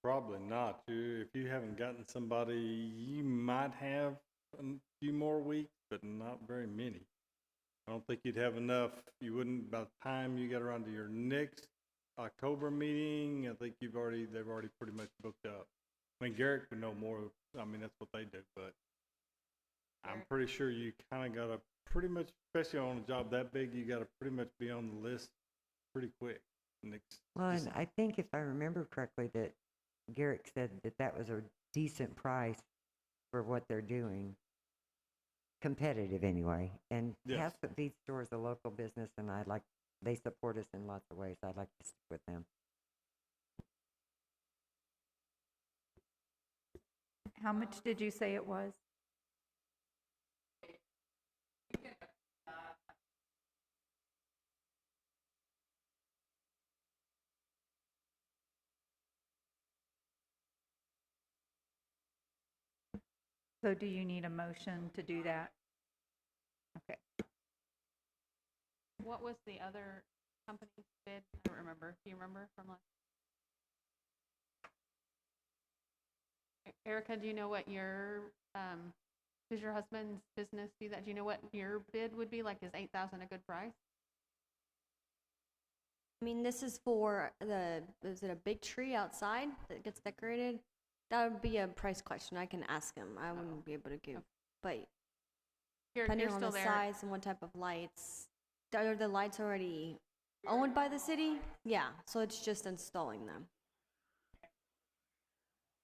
Probably not. If you haven't gotten somebody, you might have a few more weeks, but not very many. I don't think you'd have enough. You wouldn't, by the time you get around to your next October meeting, I think they've already pretty much booked up. I mean, Garrett would know more. I mean, that's what they do, but I'm pretty sure you kind of got to pretty much, especially on a job that big, you got to pretty much be on the list pretty quick. Well, and I think if I remember correctly that Garrick said that that was a decent price for what they're doing. Competitive anyway. And Yes. Haskell Feed Store is a local business, and they support us in lots of ways. I'd like to stick with them. How much did you say it was? So do you need a motion to do that? Okay. What was the other company's bid? I don't remember. Do you remember from last? Erica, do you know what your, does your husband's business do that? Do you know what your bid would be? Like, is 8,000 a good price? I mean, this is for is it a big tree outside that gets decorated? That would be a price question. I can ask him. I wouldn't be able to give, but depending You're on still the there. size and what type of lights. Are the lights already owned by the city? Yeah, so it's just installing them.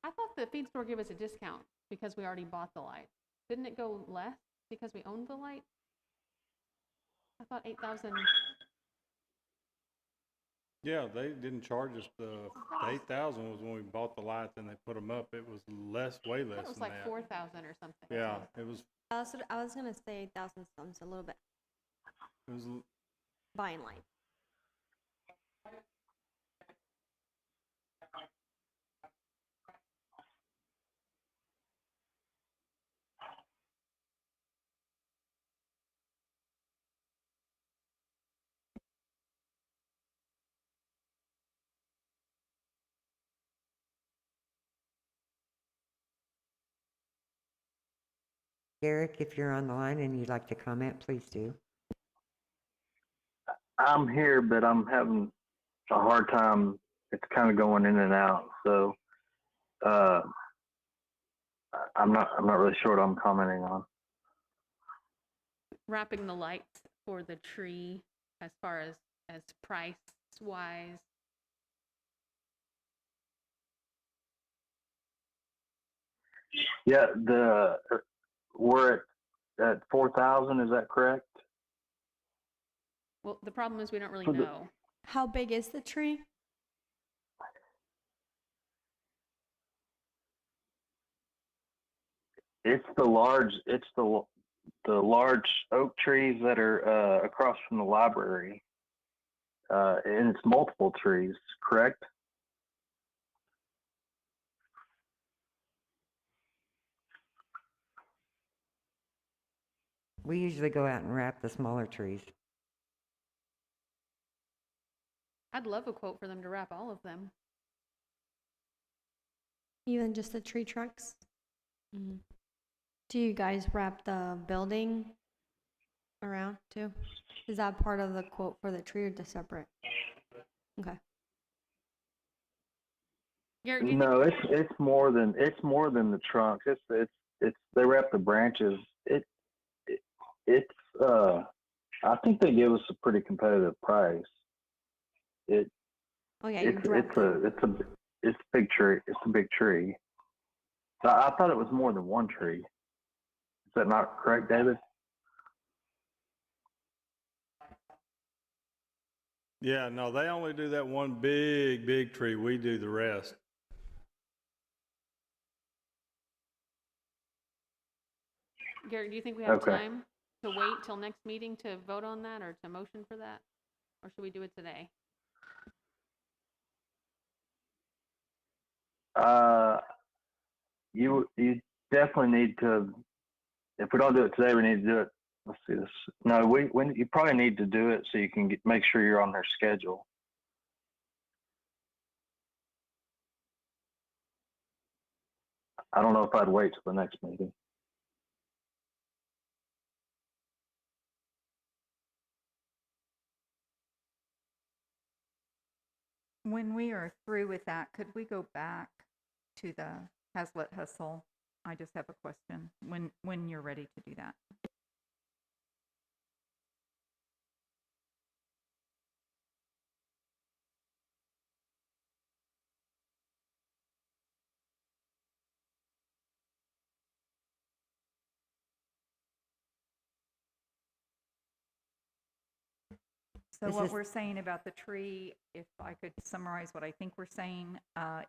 I thought the feed store gave us a discount because we already bought the light. Didn't it go less because we owned the light? I thought 8,000. Yeah, they didn't charge us the 8,000 was when we bought the lights and they put them up. It was way I less thought it was than like that. 4,000 or something. Yeah, it was. I was gonna say 8,000 sounds a little bit It was. buying light. Garrick, if you're on the line and you'd like to comment, please do. I'm here, but I'm having a hard time. It's kind of going in and out. So, I'm not really sure what I'm commenting on. Wrapping the lights for the tree as far as price wise. Yeah, we're at 4,000. Is that correct? Well, the problem is we don't really For the- know. How big is the tree? It's the large oak trees that are across from the library, and it's multiple trees, correct? We usually go out and wrap the smaller trees. I'd love a quote for them to wrap all of them. Even just the tree trunks? Do you guys wrap the building around too? Is that part of the quote for the tree or just separate? Okay. Garrett, do you No, it's more than the trunks. It's they wrap the branches. It's I think they give us a pretty competitive price. Oh yeah, you wrapped it. It's a big tree. It's a big tree. So I thought it was more than one tree. Is that not correct, David? Yeah, no, they only do that one big tree. We do the rest. Garrett, do you think we have Okay. time to wait till next meeting to vote on that or to motion for that? Or should we do it today? You definitely need to. If we don't do it today, we need to do it. Let's see this. No, you probably need to do it so you can make sure you're on their schedule. I don't know if I'd wait till the next meeting. When we are through with that, could we go back to the Hazlet Hustle? I just have a question. When you're ready to do that. So This what is- we're saying about the tree, if I could summarize what I think we're saying,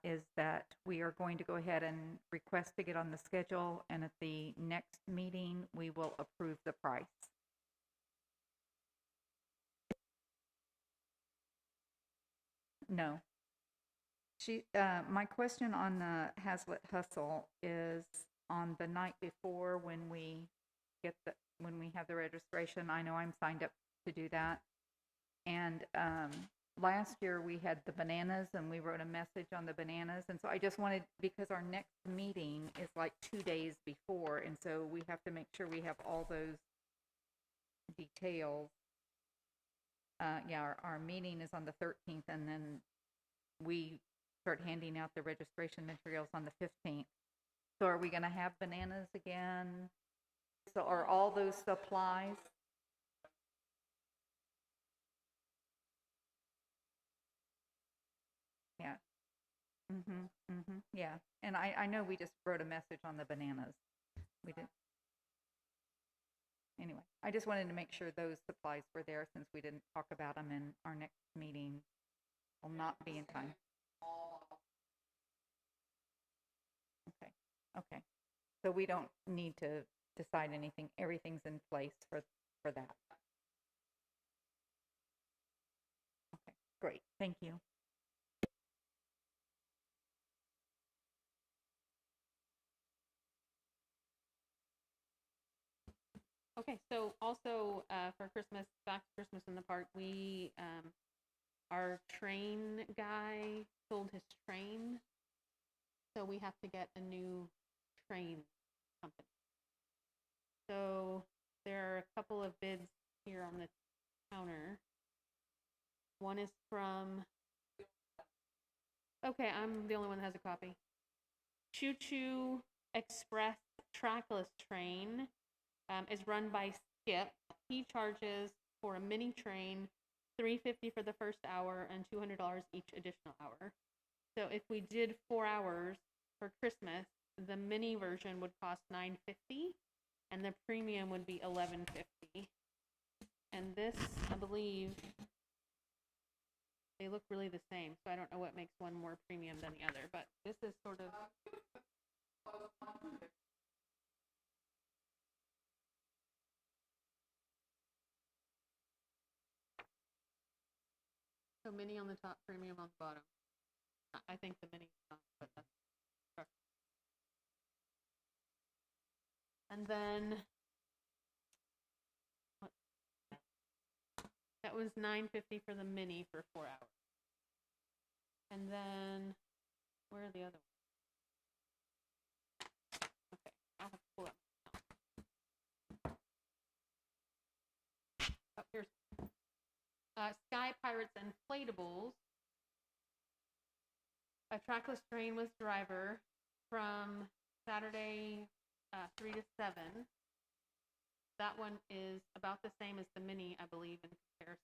is that we are going to go ahead and request to get on the schedule, and at the next meeting, we will approve the price. No. My question on the Hazlet Hustle is on the night before when we have the registration. I know I'm signed up to do that. And last year we had the bananas and we wrote a message on the bananas. And so I just wanted, because our next meeting is like 2 days before, and so we have to make sure we have all those details. Our meeting is on the 13th, and then we start handing out the registration materials on the 15th. So are we going to have bananas again? So are all those supplies? Yeah. Yeah. And I know we just wrote a message on the bananas. We did. Anyway, I just wanted to make sure those supplies were there since we didn't talk about them in our next meeting. Will not be in time. Okay. So we don't need to decide anything. Everything's in place for that. Okay, great. Thank you. Okay, so also for Christmas, back to Christmas in the park, we, our train guy sold his train, so we have to get a new train company. So there are a couple of bids here on the counter. One is from, okay, I'm the only one that has a copy. Choo Choo Express Trackless Train. Is run by Skip. He charges for a mini train $350 for the first hour and $200 each additional hour. So if we did 4 hours for Christmas, the mini version would cost $950 and the premium would be $1150. And this, I believe, they look really the same, so I don't know what makes one more premium than the other, but this is sort of. So mini on the top, premium on the bottom. I think the mini, but that's. And then that was $9.50 for the mini for 4 hours. And then where are the other ones? Okay, I'll have to pull up. Oh, here's Sky Pirates Inflatables. A trackless train with driver from Saturday 3 to 7. That one is about the same as the mini, I believe, in comparison,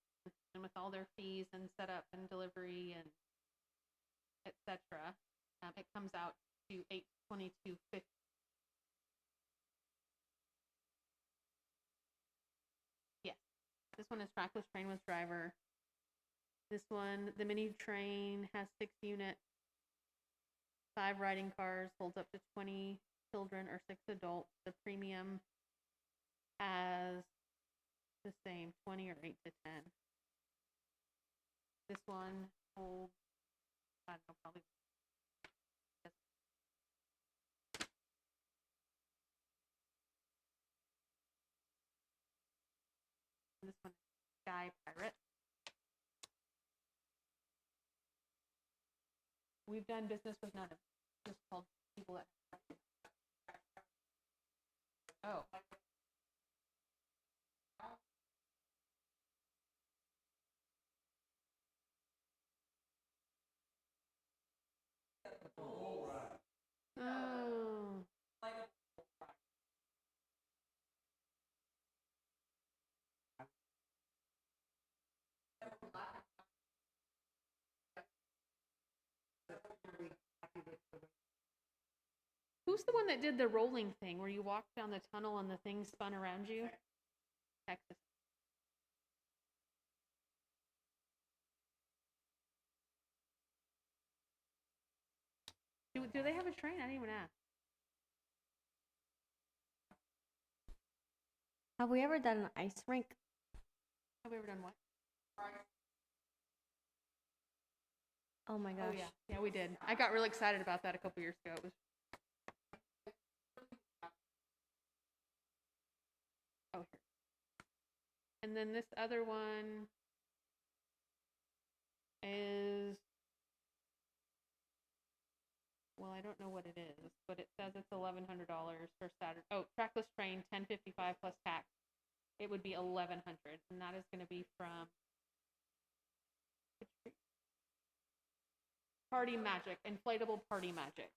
and with all their fees and setup and delivery and etc. It comes out to $822.50. Yes, this one is trackless train with driver. This one, the mini train, has 6 units, 5 riding cars, holds up to 20 children or 6 adults. The premium has the same, 20 or 8 to 10. This one holds, I don't know, probably. This one is Sky Pirate. We've done business with none of them. Just called people that. Oh. Oh. Who's the one that did the rolling thing where you walked down the tunnel and the thing spun around you? Texas. Do they have a train? I didn't even ask. Have we ever done an ice rink? Have we ever done what? Oh my gosh. Oh yeah, yeah, we did. I got really excited about that a couple years ago. It was. Oh, here. And then this other one is, well, I don't know what it is, but it says it's $1,100 for Saturday. Oh, trackless train, $10.55 plus tax. It would be $1,100, and that is going to be from Party Magic, Inflatable Party Magic.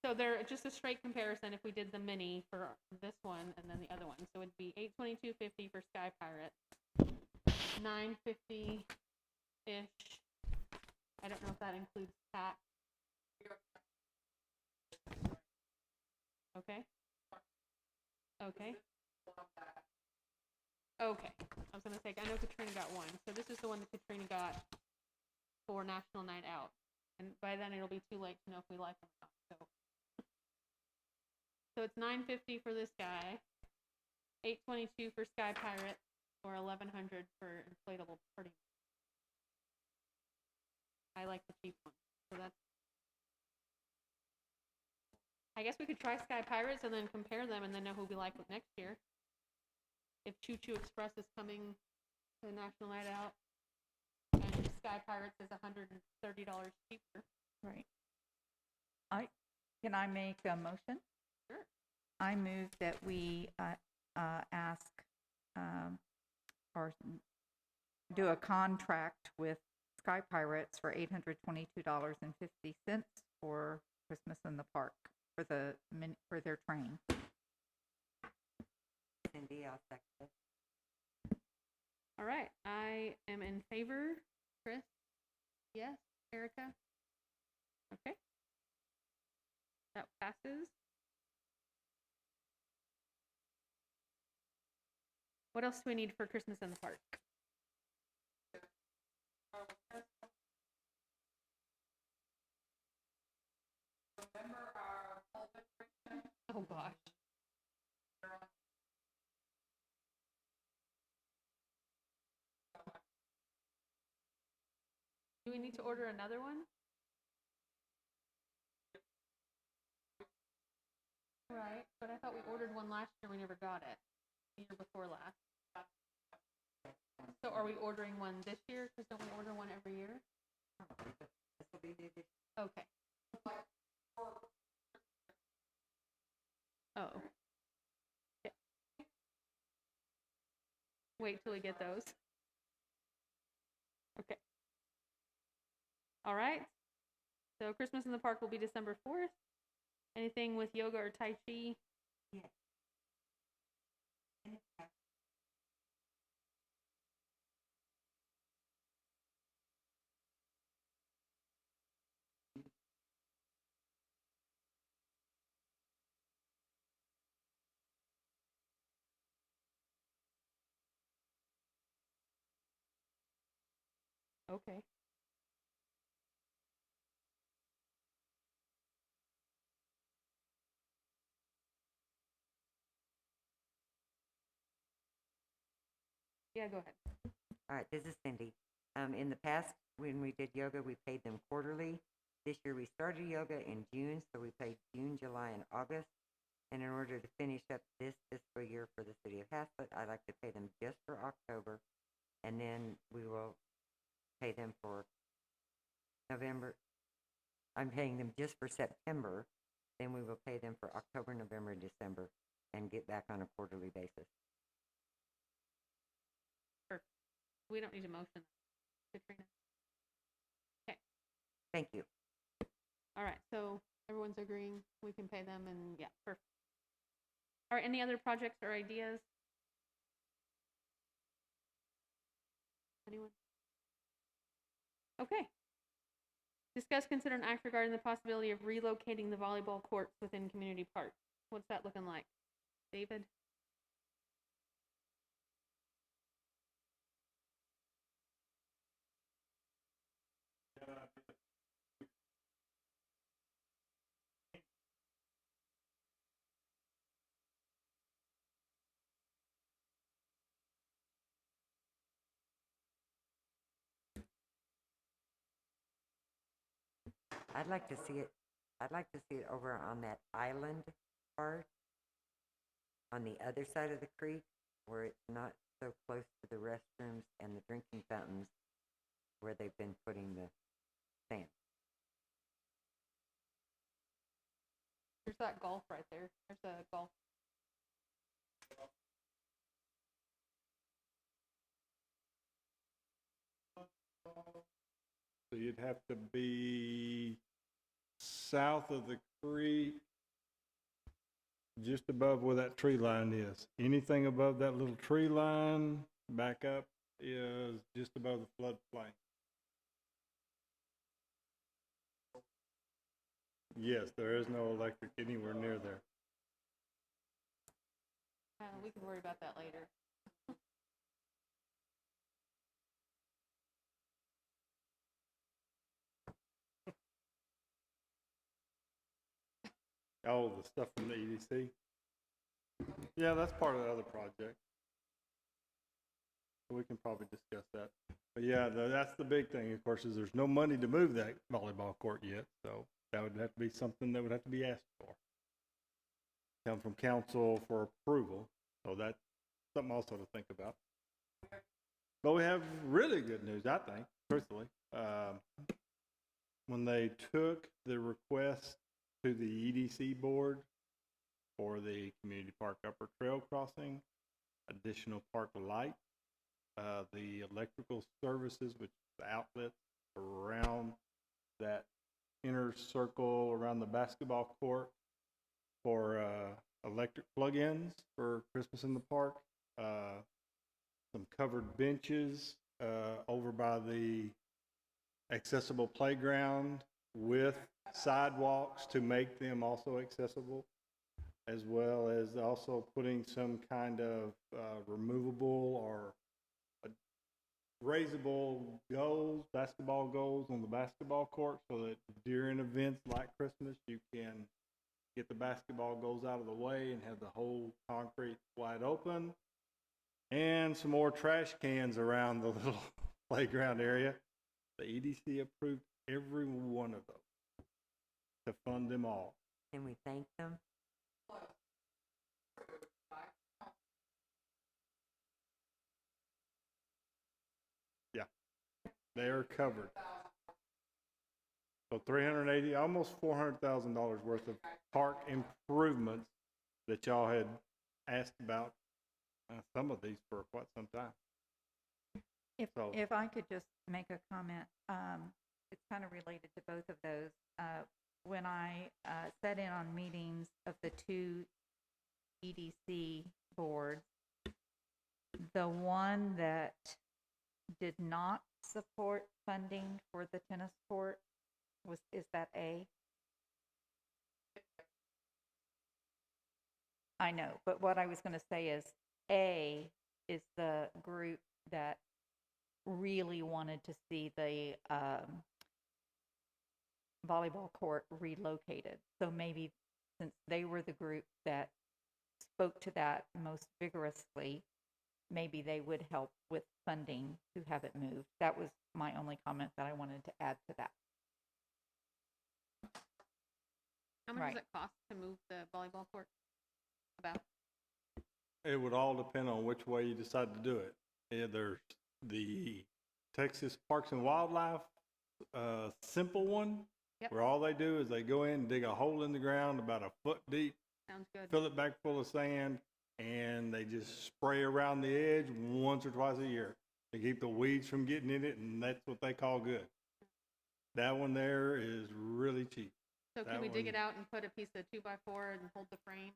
So they're just a straight comparison if we did the mini for this one and then the other one. So it'd be $822.50 for Sky Pirate, $950-ish. I don't know if that includes tax. Okay. Okay. Okay. I was gonna say, I know Katrina got one. So this is the one that Katrina got for National Night Out. And by then it'll be too late to know if we like them or not. So it's $950 for this guy, $822 for Sky Pirate, or $1,100 for Inflatable Party. I like the cheap one. So that's. I guess we could try Sky Pirates and then compare them and then know who we like next year. If Choo Choo Express is coming to the National Night Out and Sky Pirates is $130 cheaper. Right. Can I make a motion? Sure. I move that we ask or do a contract with Sky Pirates for $822.50 for Christmas in the Park for their train. Cindy, I'll second it. All right. I am in favor. Chris? Yes. Erica? Okay. That passes. What else do we need for Christmas in the park? Oh gosh. Do we need to order another one? Right, but I thought we ordered one last year, we never got it, the year before last. So are we ordering one this year? Because don't we order one every year? Okay. Oh. Yeah. Wait till we get those. Okay. All right. So Christmas in the park will be December 4th. Anything with yoga or Tai Chi? Yes. Okay. Yeah, go ahead. All right, this is Cindy. In the past, when we did yoga, we paid them quarterly. This year, we started yoga in June, so we paid June, July, and August. And in order to finish up this fiscal year for the city of Haslett, I'd like to pay them just for October, and then we will pay them for November. I'm paying them just for September, then we will pay them for October, November, and December, and get back on a quarterly basis. Perfect. We don't need a motion. Katrina. Okay. Thank you. All right. So everyone's agreeing we can pay them, and yeah, perfect. All right. Any other projects or ideas? Anyone? Okay. Discuss, consider, and act regarding the possibility of relocating the volleyball courts within community parks. What's that looking like? David? I'd like to see it over on that island part, on the other side of the creek, where it's not so close to the restrooms and the drinking fountains, where they've been putting the sand. There's that golf right there. There's a golf. So you'd have to be south of the creek, just above where that tree line is. Anything above that little tree line, back up, is just above the floodplain. Yes, there is no electric anywhere near there. We can worry about that later. Oh, the stuff from the EDC? Yeah, that's part of the other project. We can probably discuss that. But yeah, that's the big thing, of course, is there's no money to move that volleyball court yet, so that would have to be something that would have to be asked for. Come from council for approval, so that's something also to think about. But we have really good news, I think, truthfully. When they took the request to the EDC board for the community park upper trail crossing, additional park light, the electrical services, which is the outlets around that inner circle around the basketball court for electric plug-ins for Christmas in the park, some covered benches over by the accessible playground with sidewalks to make them also accessible. as well as also putting some kind of removable or raisable goals, basketball goals on the basketball court, so that during events like Christmas, you can get the basketball goals out of the way and have the whole concrete wide open. And some more trash cans around the little playground area. The EDC approved every one of those to fund them all. Can we thank them? Yeah, they are covered. So 380, almost $400,000 worth of park improvements that y'all had asked about some of these for quite some time. If I could just make a comment, it's kind of related to both of those. When I sat in on meetings of the two EDC boards, the one that did not support funding for the tennis court is that A? I know, but what I was going to say is A is the group that really wanted to see the volleyball court relocated. So maybe since they were the group that spoke to that most vigorously, maybe they would help with funding to have it moved. That was my only comment that I wanted to add to that. How much Right. does it cost to move the volleyball court? About? It would all depend on which way you decide to do it. Yeah, there's the Texas Parks and Wildlife simple one, Yep. where all they do is they go in and dig a hole in the ground about a foot deep, Sounds good. fill it back full of sand, and they just spray around the edge once or twice a year to keep the weeds from getting in it, and that's what they call good. That one there is really cheap. So can that we dig one- it out and put a piece of 2x4 and hold the frame,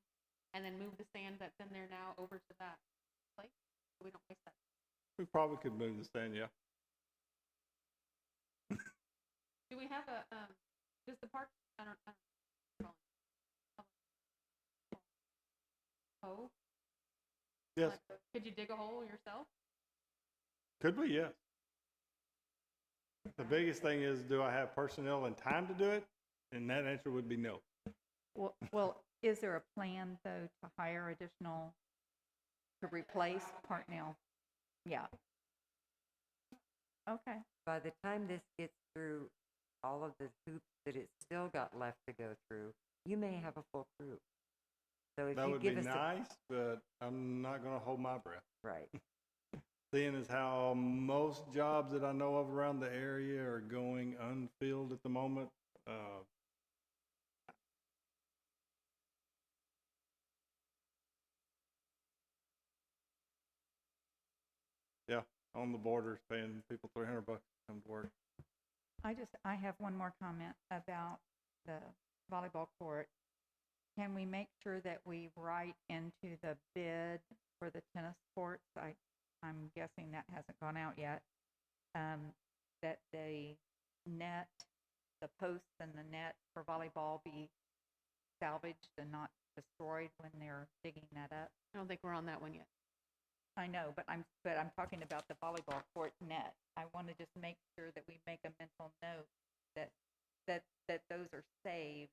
and then move the sand that's in there now over to that place? So we don't waste that. We probably could move the sand, yeah. Do we have a, does the park, I don't oh, Yes, like, could you dig a hole yourself? could we? Yes. The biggest thing is, do I have personnel and time to do it? And that answer would be no. Well, is there a plan though to hire additional, to replace Partnell? Yeah. Okay. By the time this gets through all of the hoops that it's still got left to go through, you may have a full crew. So if That you would be give us nice, but I'm not going to hold my breath. right. Seeing as how most jobs that I know of around the area are going unfilled at the moment. Yeah, on the borders, paying people $300 to come to work. I have one more comment about the volleyball court. Can we make sure that we write into the bid for the tennis courts? I'm guessing that hasn't gone out yet. That the net, the posts and the net for volleyball be salvaged and not destroyed when they're digging that up. I don't think we're on that one yet. I know, but I'm talking about the volleyball court net. I want to just make sure that we make a mental note that those are saved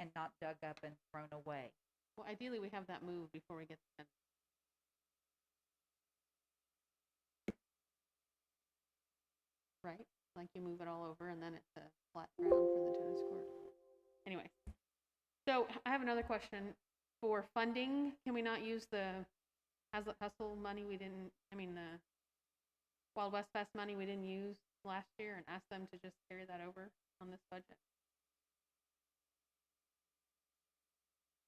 and not dug up and thrown away. Well, ideally, we have that moved before we get the tennis. Right? Like you move it all over and then it's a flat ground for the tennis court. Anyway, so I have another question. For funding, can we not use the Hazlet Hustle money we didn't, the Wild West Fest money we didn't use last year and ask them to just carry that over on this budget?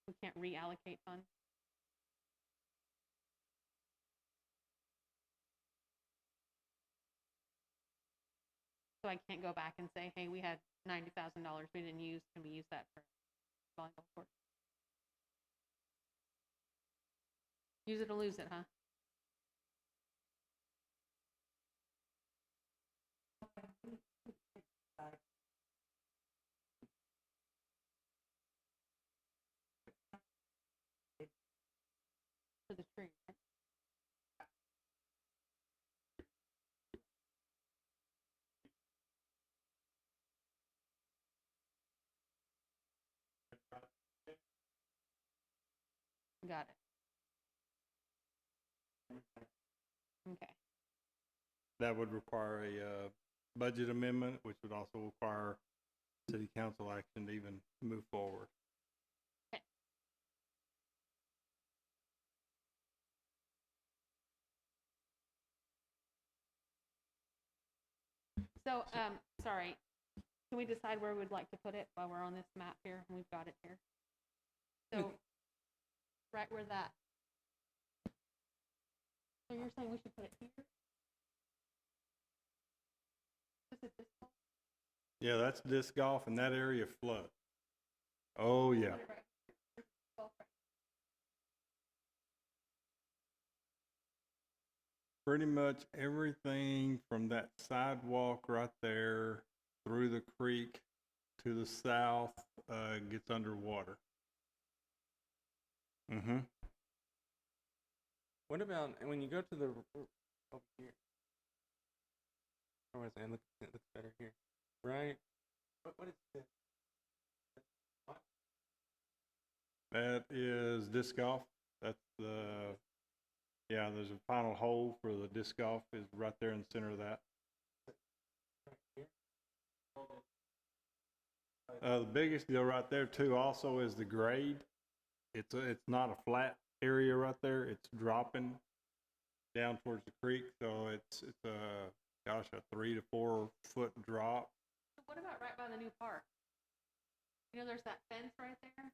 We can't reallocate funds. So I can't go back and say, hey, we had $90,000 we didn't use. Can we use that for volleyball court? Use it or lose it, huh? Got it. Okay. That would require a budget amendment, which would also require city council action to even move forward. So, sorry, can we decide where we'd like to put it while we're on this map here? And we've got it here. So, right where that. So you're saying we should put it here? Is it this one? Yeah, that's disc golf, and that area floods. Oh, yeah. Put it right here. This is golf right Pretty much everything from that sidewalk right there through the creek to the south gets underwater. Mm-hmm. What about when you go to the over here? Or was it? It looks better here, right? What is this? That is disc golf. That's the, yeah, there's a final hole for the disc golf is right there in the center of that. The biggest deal right there too also is the grade. It's not a flat area right there. It's dropping down towards the creek, so it's a, gosh, a 3 to 4 foot drop. So what about right by the new park? You know, there's that fence right there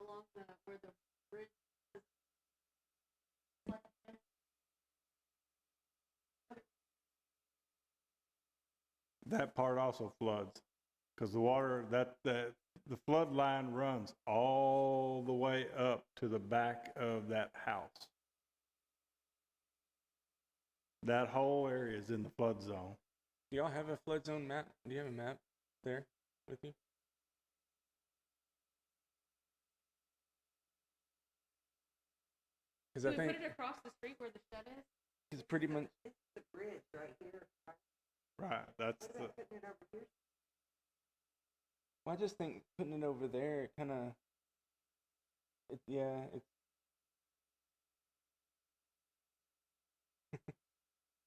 along the where the bridge is. That part also floods because the water the flood line runs all the way up to the back of that house. That whole area is in the flood zone. Do y'all have a flood zone map? Do you have a map there with you? Because Can I we think put it across the street where the shed is? it's pretty much. It's the bridge right here. Right. That's What the, about putting it over here? Well, I just think putting it over there kind of. Yeah, it's.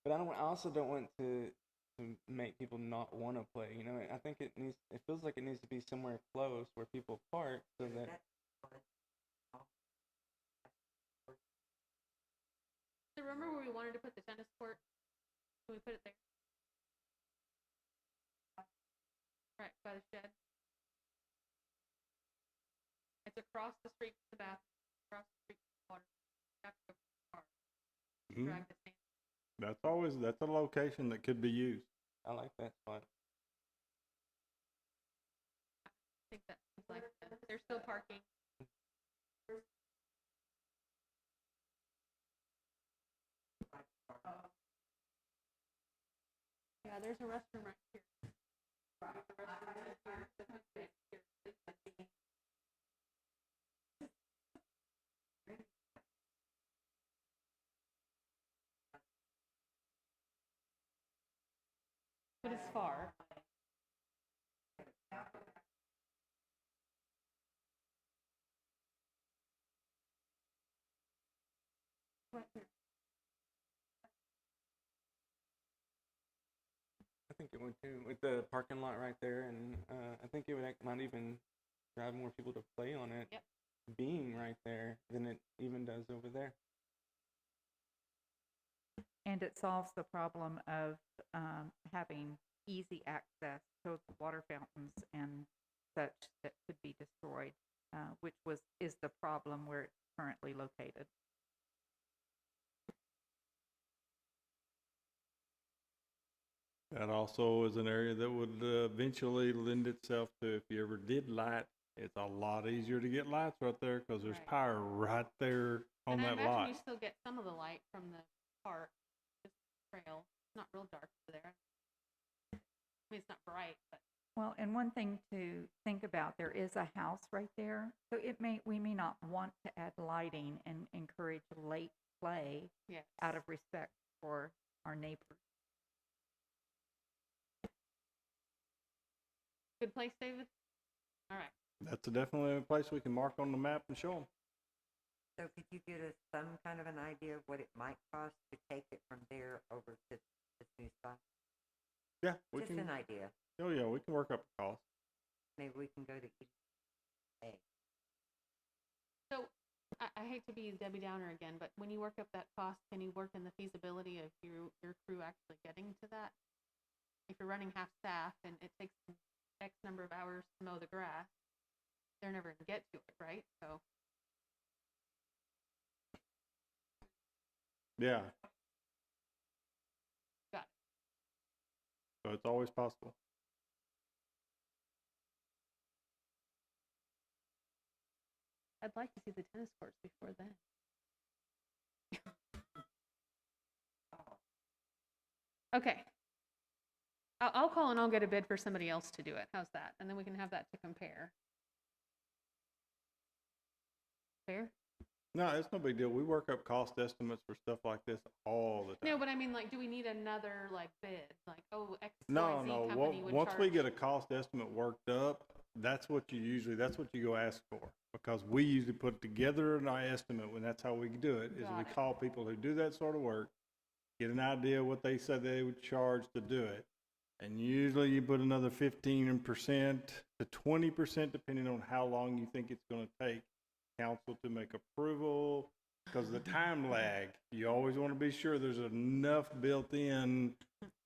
But I also don't want to make people not want to play. You know, I think it feels like it needs to be somewhere close where people park so that. So remember where we wanted to put the tennis court? Can we put it there? Right by the shed. It's across the street from the bathroom, across the street from the water. You have to go to the car. Mhm. Drag the sand. that's a location that could be used. I like that spot. I think that seems like there's still parking. Yeah, there's a restroom right here. There's a restroom right here. Right here. But it's far. Right here. I think it would too, with the parking lot right there, and I think it might even drive more people to play on it, Yep. being right there than it even does over there. And it solves the problem of having easy access to water fountains and such that could be destroyed, which is the problem where it's currently located. That also is an area that would eventually lend itself to if you ever did light. It's a lot easier to get lights right there because there's Right. power right there on And I that imagine lot. you still get some of the light from the park, just the trail. It's not real dark over there. I mean, it's not bright, but Well, and one thing to think about, there is a house right there, so we may not want to add lighting and encourage late play yeah. out of respect for our neighbors. Good place, David? All right. That's definitely a place we can mark on the map and show them. So could you give us some kind of an idea of what it might cost to take it from there over to this new spot? Yeah, we Just can. an idea. Oh yeah, we can work up the cost. Maybe we can go to each A. So I hate to be Debbie Downer again, but when you work up that cost, can you work in the feasibility of your crew actually getting to that? If you're running half staff and it takes them X number of hours to mow the grass, they're never going to get to it, right? So Yeah. Got it. So it's always possible. I'd like to see the tennis courts before then. Okay. I'll call and I'll get a bid for somebody else to do it. How's that? And then we can have that to compare. Fair? No, it's no big deal. We work up cost estimates for stuff like this all the time. No, but I mean, like, do we need another, like, bid? Like, oh, XYZ No. company would Once we charge- get a cost estimate worked up, that's what you go ask for. Because we usually put together an estimate when that's how we do it, is Got we it. call people who do that sort of work, get an idea what they said they would charge to do it. And usually you put another 15% to 20%, depending on how long you think it's going to take council to make approval. Because the time lag, you always want to be sure there's enough built in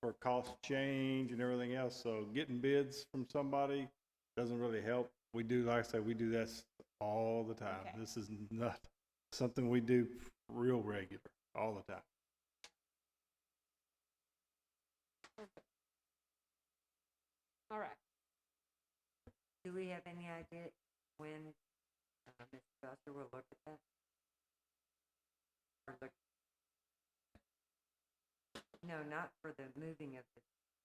for cost change and everything else. So getting bids from somebody doesn't really help. We do, like I say, we do this all the time. Okay. This is not something we do real regular, all the time. All right. Do we have any idea when Ms. Busser will look at that? Or look? No, not for the moving of the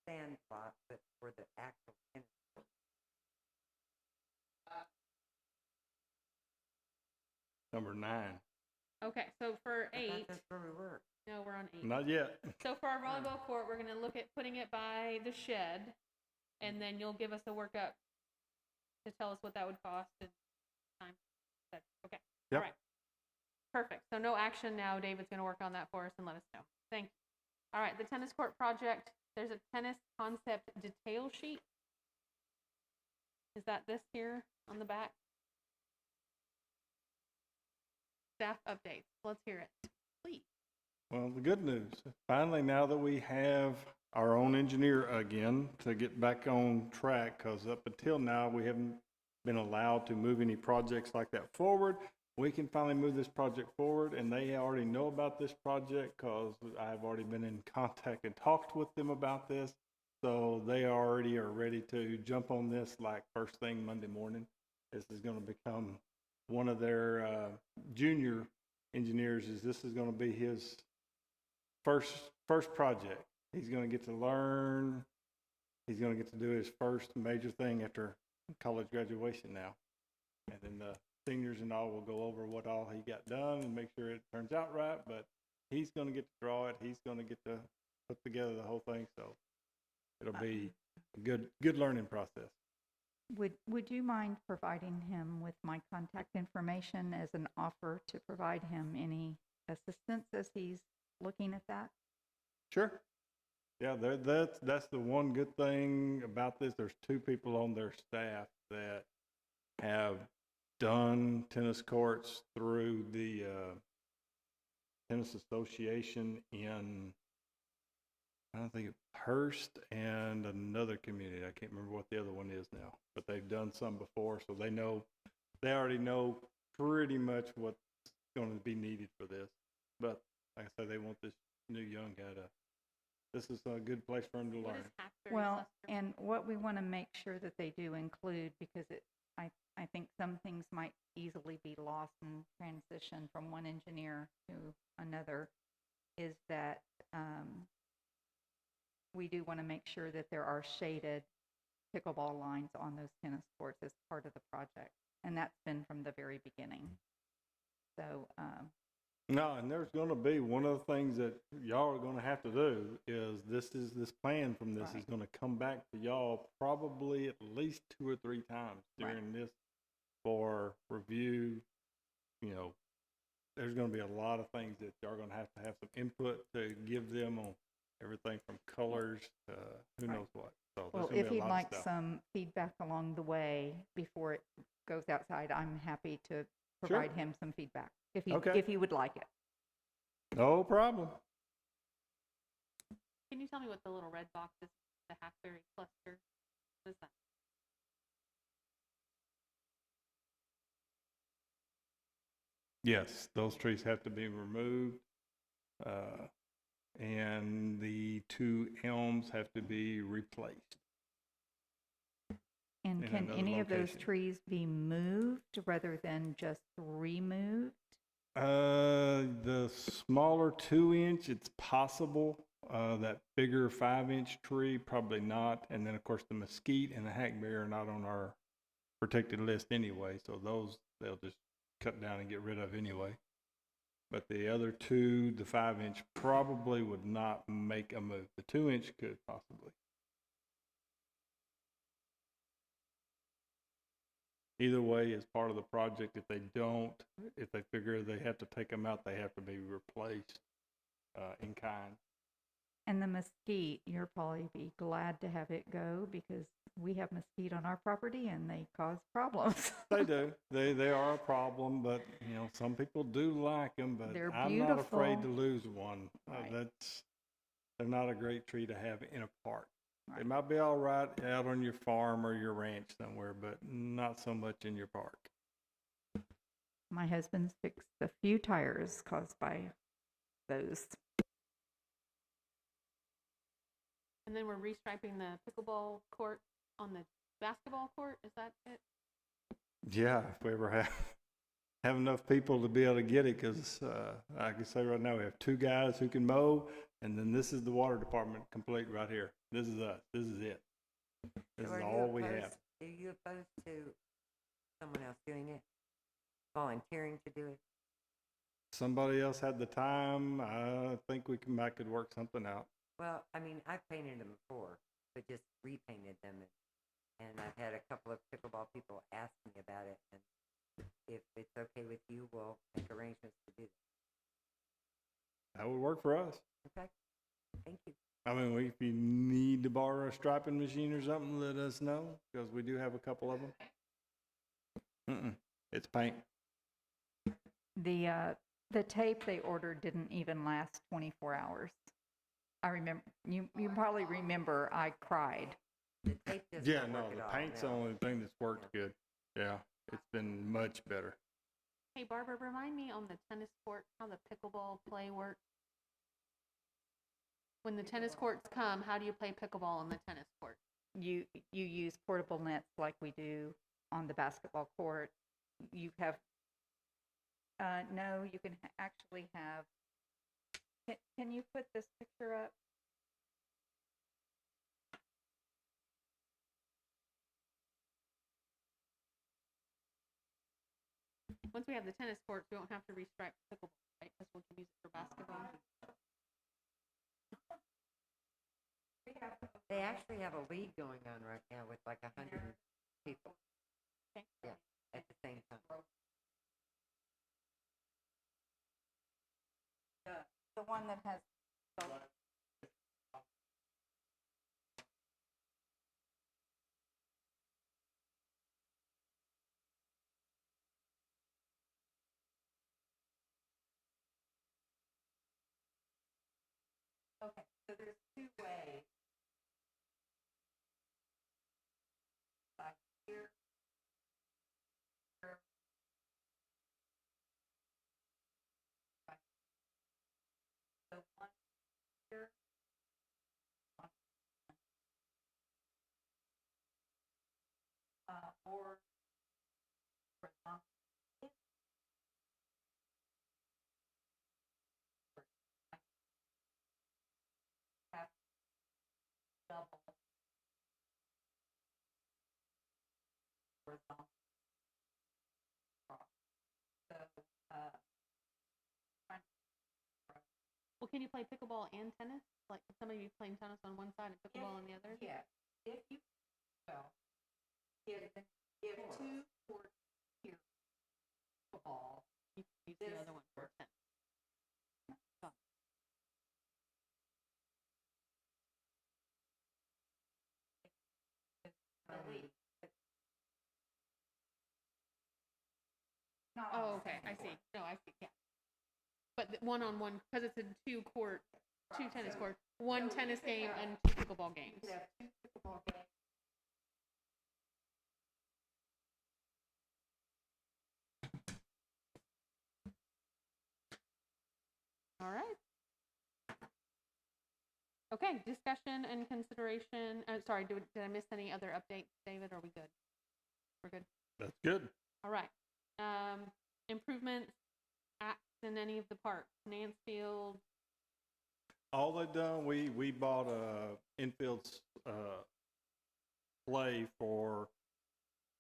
sand plot, but for the actual tennis court. Number 9. Okay, so for I thought 8, that's where we were. no, we're on 8. Not yet. So for our volleyball court, we're going to look at putting it by the shed, and then you'll give us a workup to tell us what that would cost and time. Okay. Yep. All right. Perfect. So no action now. David's going to work on that for us and let us know. Thank you. All right. The tennis court project. There's a tennis concept detail sheet. Is that this here on the back? Staff updates. Let's hear it, please. Well, the good news, finally, now that we have our own engineer again to get back on track, because up until now, we haven't been allowed to move any projects like that forward. We can finally move this project forward, and they already know about this project because I've already been in contact and talked with them about this. So they already are ready to jump on this like first thing Monday morning. This is going to become one of their junior engineers. This is going to be his first project. He's going to get to learn. He's going to get to do his first major thing after college graduation now. And then the seniors and all will go over what all he got done and make sure it turns out right. But he's going to get to draw it. He's going to get to put together the whole thing. So it'll be a good learning process. Would you mind providing him with my contact information as an offer to provide him any assistance as he's looking at that? Sure. Yeah, that's the one good thing about this. There's 2 people on their staff that have done tennis courts through the tennis association in, I don't think, Hearst and another community. I can't remember what the other one is now, but they've done some before, so they already know pretty much what's going to be needed for this. But like I said, they want this new young guy this is a good place for him to What learn. is Hackberry Well, cluster? and what we want to make sure that they do include, because I think some things might easily be lost in transition from one engineer to another, is that we do want to make sure that there are shaded pickleball lines on those tennis courts as part of the project. And that's been from the very beginning. So, No, and there's going to be one of the things that y'all are going to have to do is this plan from this is Right. going to come back to y'all probably at least 2 or 3 times during this for review, there's gonna be a lot of things that y'all gonna have some input to give them on everything from colors to who knows what. So there's Well, gonna if be a he'd lot like of stuff. some feedback along the way before it goes outside, I'm happy to provide him some feedback if Okay. he would like it. No problem. Can you tell me what the little red box is, the hackberry cluster? What is that? Yes, those trees have to be removed. And the 2 elms have to be replaced. And In can another any of those location. trees be moved rather than just removed? The smaller 2-inch, it's possible. That bigger 5-inch tree, probably not. And then, of course, the mesquite and the hackberry are not on our protected list anyway. So those, they'll just cut down and get rid of anyway. But the other 2, the 5-inch, probably would not make a move. The 2-inch could possibly. Either way, as part of the project, if they figure they have to take them out, they have to be replaced in kind. And the mesquite, you'll probably be glad to have it go because we have mesquite on our property and they cause problems. They do. They are a problem, but you know, some people do like them. But They're I'm not afraid to beautiful. lose one. Right. They're not a great tree to have in a park. They Right. might be all right out on your farm or your ranch somewhere, but not so much in your park. My husband's fixed a few tires caused by those. And then we're restriping the pickleball court on the basketball court. Is that it? Yeah, if we ever have enough people to be able to get it, because I can say right now we have 2 guys who can mow, and then this is the water department complete right here. This is us. This is it. This So is are all you we opposed- have. Are you opposed to someone else doing it? Volunteering to do it? Somebody else had the time. I think I could work something out. Well, I mean, I've painted them before, but just repainted them. And I've had a couple of pickleball people ask me about it. And if it's okay with you, we'll make arrangements to do That would work for us. that. Okay? Thank you. I mean, if you need to borrow a striping machine or something, let us know, because we do have a couple of them. It's paint. The tape they ordered didn't even last 24 hours. I remember, you probably remember I cried. The tape does Yeah, not no, work at the all, paint's the no. only thing that's worked good. Yeah, it's been much better. Hey, Barbara, remind me on the tennis court how the pickleball play works. When the tennis courts come, how do you play pickleball on the tennis court? You use portable nets like we do on the basketball court. You have, no, you can actually have, can you put this picture up? Once we have the tennis courts, we don't have to restripe pickleball, right? Because we can use it for basketball. They actually have a league going on right now with like 100 people. Okay. Yeah, at the same time. The one that has. Okay, so there's 2 ways. Like here. So one here. Or for example, have double horizontal cross. So, Well, can you play pickleball and tennis? Like, could somebody be playing tennis on one side and pickleball on the other? yeah, if you, well, if 2 courts here, ball, You can use the other one for 10. Oh, okay, I see. No, I see, yeah. But one-on-one, because it's a two tennis court, one tennis game and 2 pickleball games. All right. Okay, discussion and consideration, sorry, did I miss any other updates, David? Are we good? We're good? That's good. All right. Improvements, acts in any of the parks, Mansfield. All they done, we bought a infield play for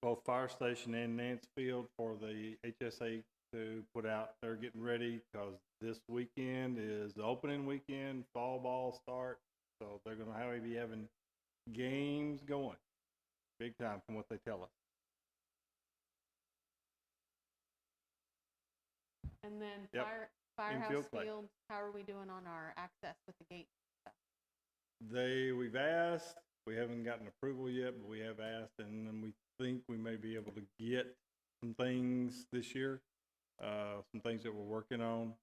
both Fire Station and Mansfield for the HSA to put out. They're getting ready because this weekend is the opening weekend, fall ball start. So they're going to be having games going big time from what they tell us. And then Yep. Firehouse Infield play. Fields, how are we doing on our access with the gate? We've asked, we haven't gotten approval yet, but we have asked, and then we think we may be able to get some things this year, some things that we're working on,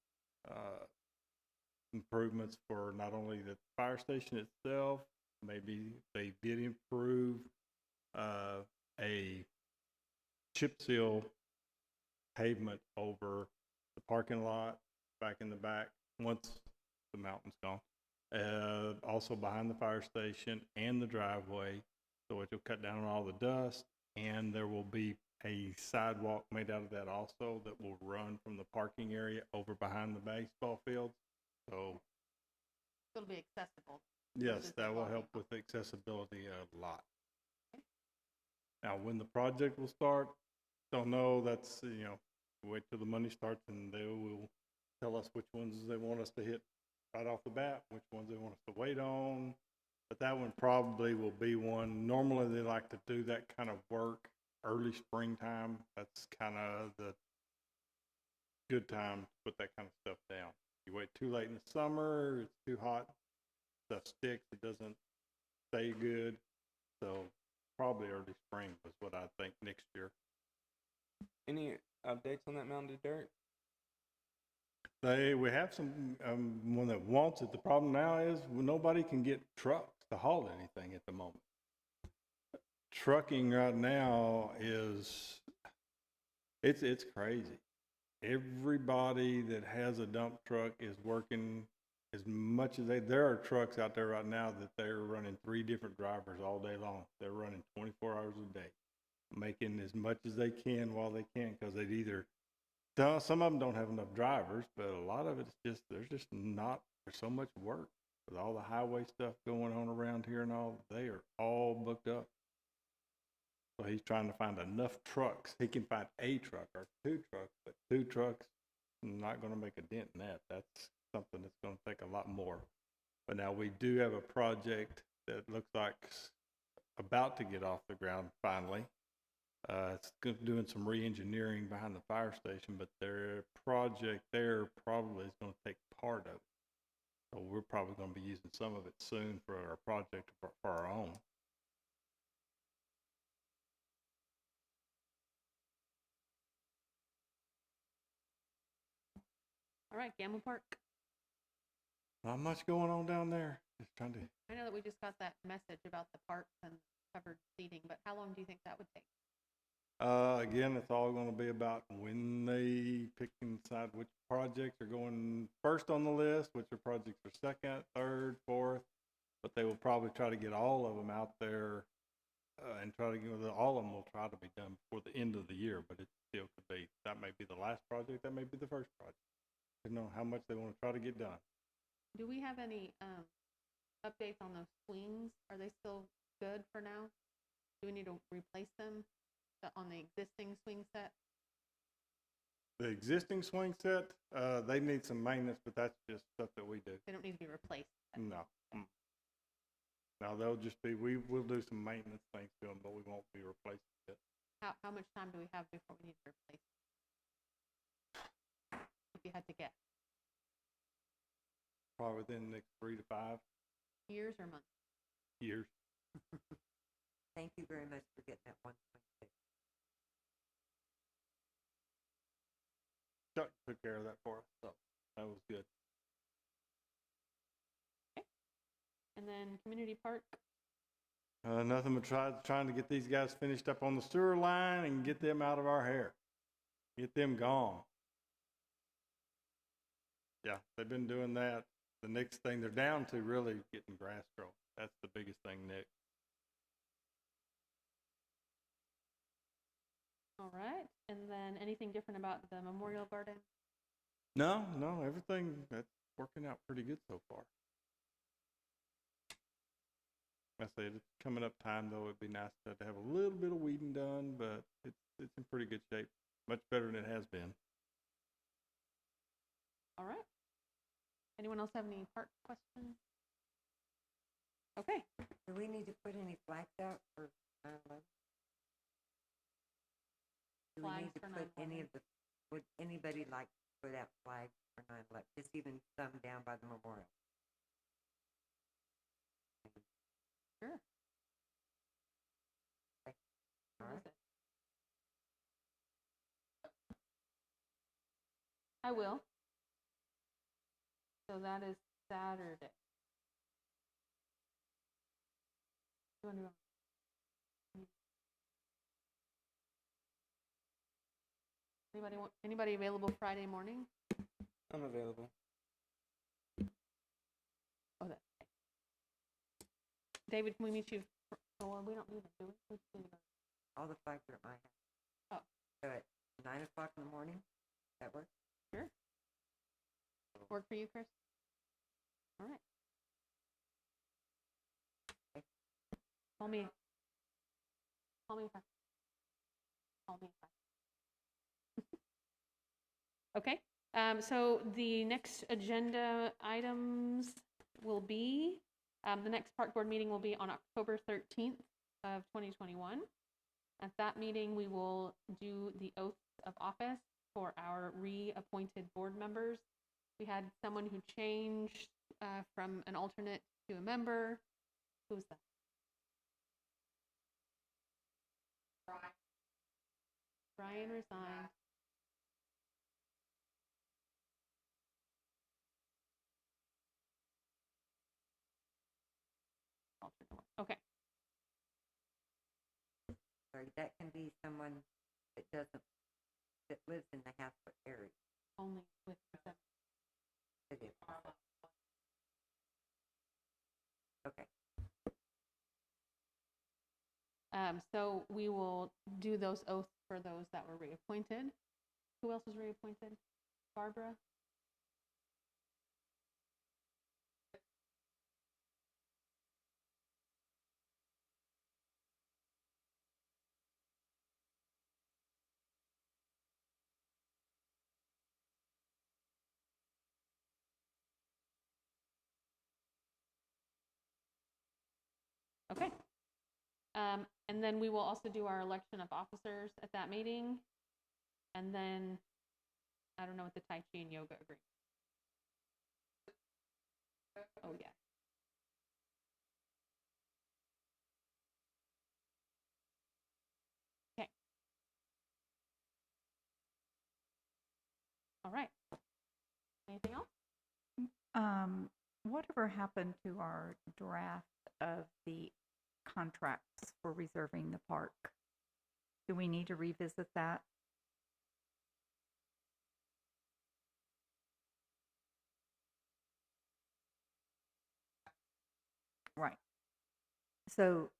improvements for not only the fire station itself, maybe they did improve a chip seal pavement over the parking lot back in the back once the mountain's gone. Also behind the fire station and the driveway, so it will cut down on all the dust, and there will be a sidewalk made out of that also that will run from the parking area over behind the baseball fields. So It'll be accessible. yes, that will help with accessibility a lot. Now, when the project will start, don't know. That's, wait till the money starts and they will tell us which ones they want us to hit right off the bat, which ones they want us to wait on. But that one probably will be one. Normally they like to do that kind of work early springtime. That's kind of the good time to put that kind of stuff down. You wait too late in the summer, it's too hot, stuff sticks, it doesn't stay good. So probably early spring was what I think next year. Any updates on that mountain of dirt? We have some one that wants it. The problem now is nobody can get trucks to haul anything at the moment. Trucking right now is it's crazy. Everybody that has a dump truck is working as much as there are trucks out there right now that they're running 3 different drivers all day long. They're running 24 hours a day, making as much as they can while they can, because they'd either some of them don't have enough drivers, but a lot of it's just there's so much work with all the highway stuff going on around here and all. They are all booked up. So he's trying to find enough trucks. He can find a truck or 2 trucks, but 2 trucks not going to make a dent in that. That's something that's going to take a lot more. But now we do have a project that looks like about to get off the ground finally. It's doing some re-engineering behind the fire station, but their project there probably is going to take part of it. So we're probably going to be using some of it soon for our project for our own. All right, Gamble Park. Not much going on down there. Just trying to. I know that we just got that message about the parks and covered seating, but how long do you think that would take? Again, it's all going to be about when they pick and decide which projects are going first on the list, which are projects are second, third, fourth. But they will probably try to get all of them out there and try to get all of them will try to be done before the end of the year. But it still could be, that may be the last project, that may be the first project. You know how much they want to try to get done. Do we have any updates on those swings? Are they still good for now? Do we need to replace them on the existing swing set? The existing swing set, they need some maintenance, but that's just stuff that we do. They don't need to be replaced. No. Now they'll just be, we'll do some maintenance things to them, but we won't be replacing it. How much time do we have before we need to replace if you had to guess? Probably within the next 3 to 5 Years or months? years. Thank you very much for getting that 1.6. Chuck took care of that for us, so that was good. And then community park, Nothing but trying to get these guys finished up on the sewer line and get them out of our hair. Get them gone. Yeah, they've been doing that. The next thing they're down to really getting grass growing. That's the biggest thing next. all right. And then anything different about the Memorial Garden? No, everything that's working out pretty good so far. I said it's coming up time though. It'd be nice to have a little bit of weeding done, but it's in pretty good shape. Much better than it has been. All right. Anyone else have any park questions? Okay. Do we need to put any flags out for 9/11? Do we Flags need to for put any 9/11? of the, would anybody like to put out flags for 9/11? Just even some down by the memorial? Sure. Okay. What All is right. it? I will. So that is Saturday. You want to go? Anybody available Friday morning? I'm available. Oh, that's okay. David, can we meet you? Oh, well, we don't need to do it. We just need to go. All the flags are at my house. Oh. So at 9 o'clock in the morning, that work? Sure. Work for you, Chris? All right. Okay. Call me. Call me if I. Call me if I. Okay. So the next agenda items will be, the next park board meeting will be on October 13th of 2021. At that meeting, we will do the oath of office for our reappointed board members. We had someone who changed from an alternate to a member. Who was that? Brian resigned. Alternate one. Okay. Or that can be someone that lives in the Haslett area. Only with consent. It is. Okay. So we will do those oaths for those that were reappointed. Who else was reappointed? Barbara? Okay. And then we will also do our election of officers at that meeting. And then, I don't know what the Tai Chi and yoga agreement. Oh, yeah. Okay. All right. Anything else? Whatever happened to our draft of the contracts for reserving the park? Do we need to revisit that? Right. So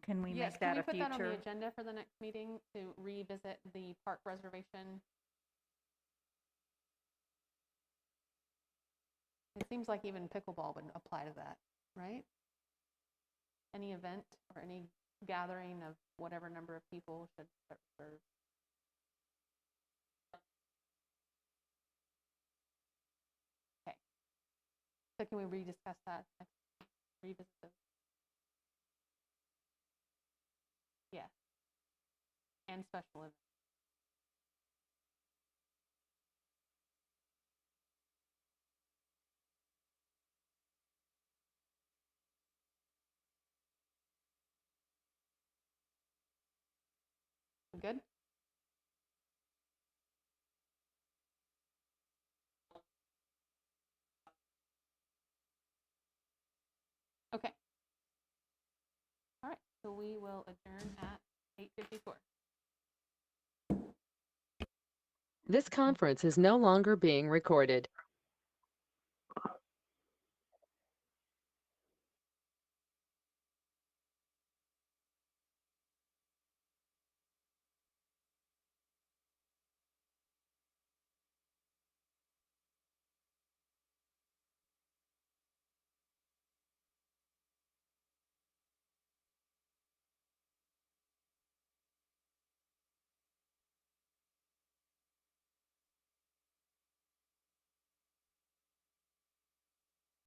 can we Yes, make can that we a put that on the future? agenda for the next meeting to revisit the park reservation? It seems like even pickleball would apply to that, right? Any event or any gathering of whatever number of people should reserve. Okay. So can we rediscuss that next, revisit those? Yeah. And special events. We good? Okay. All right, so we will adjourn at 8:54. This conference is no longer being recorded.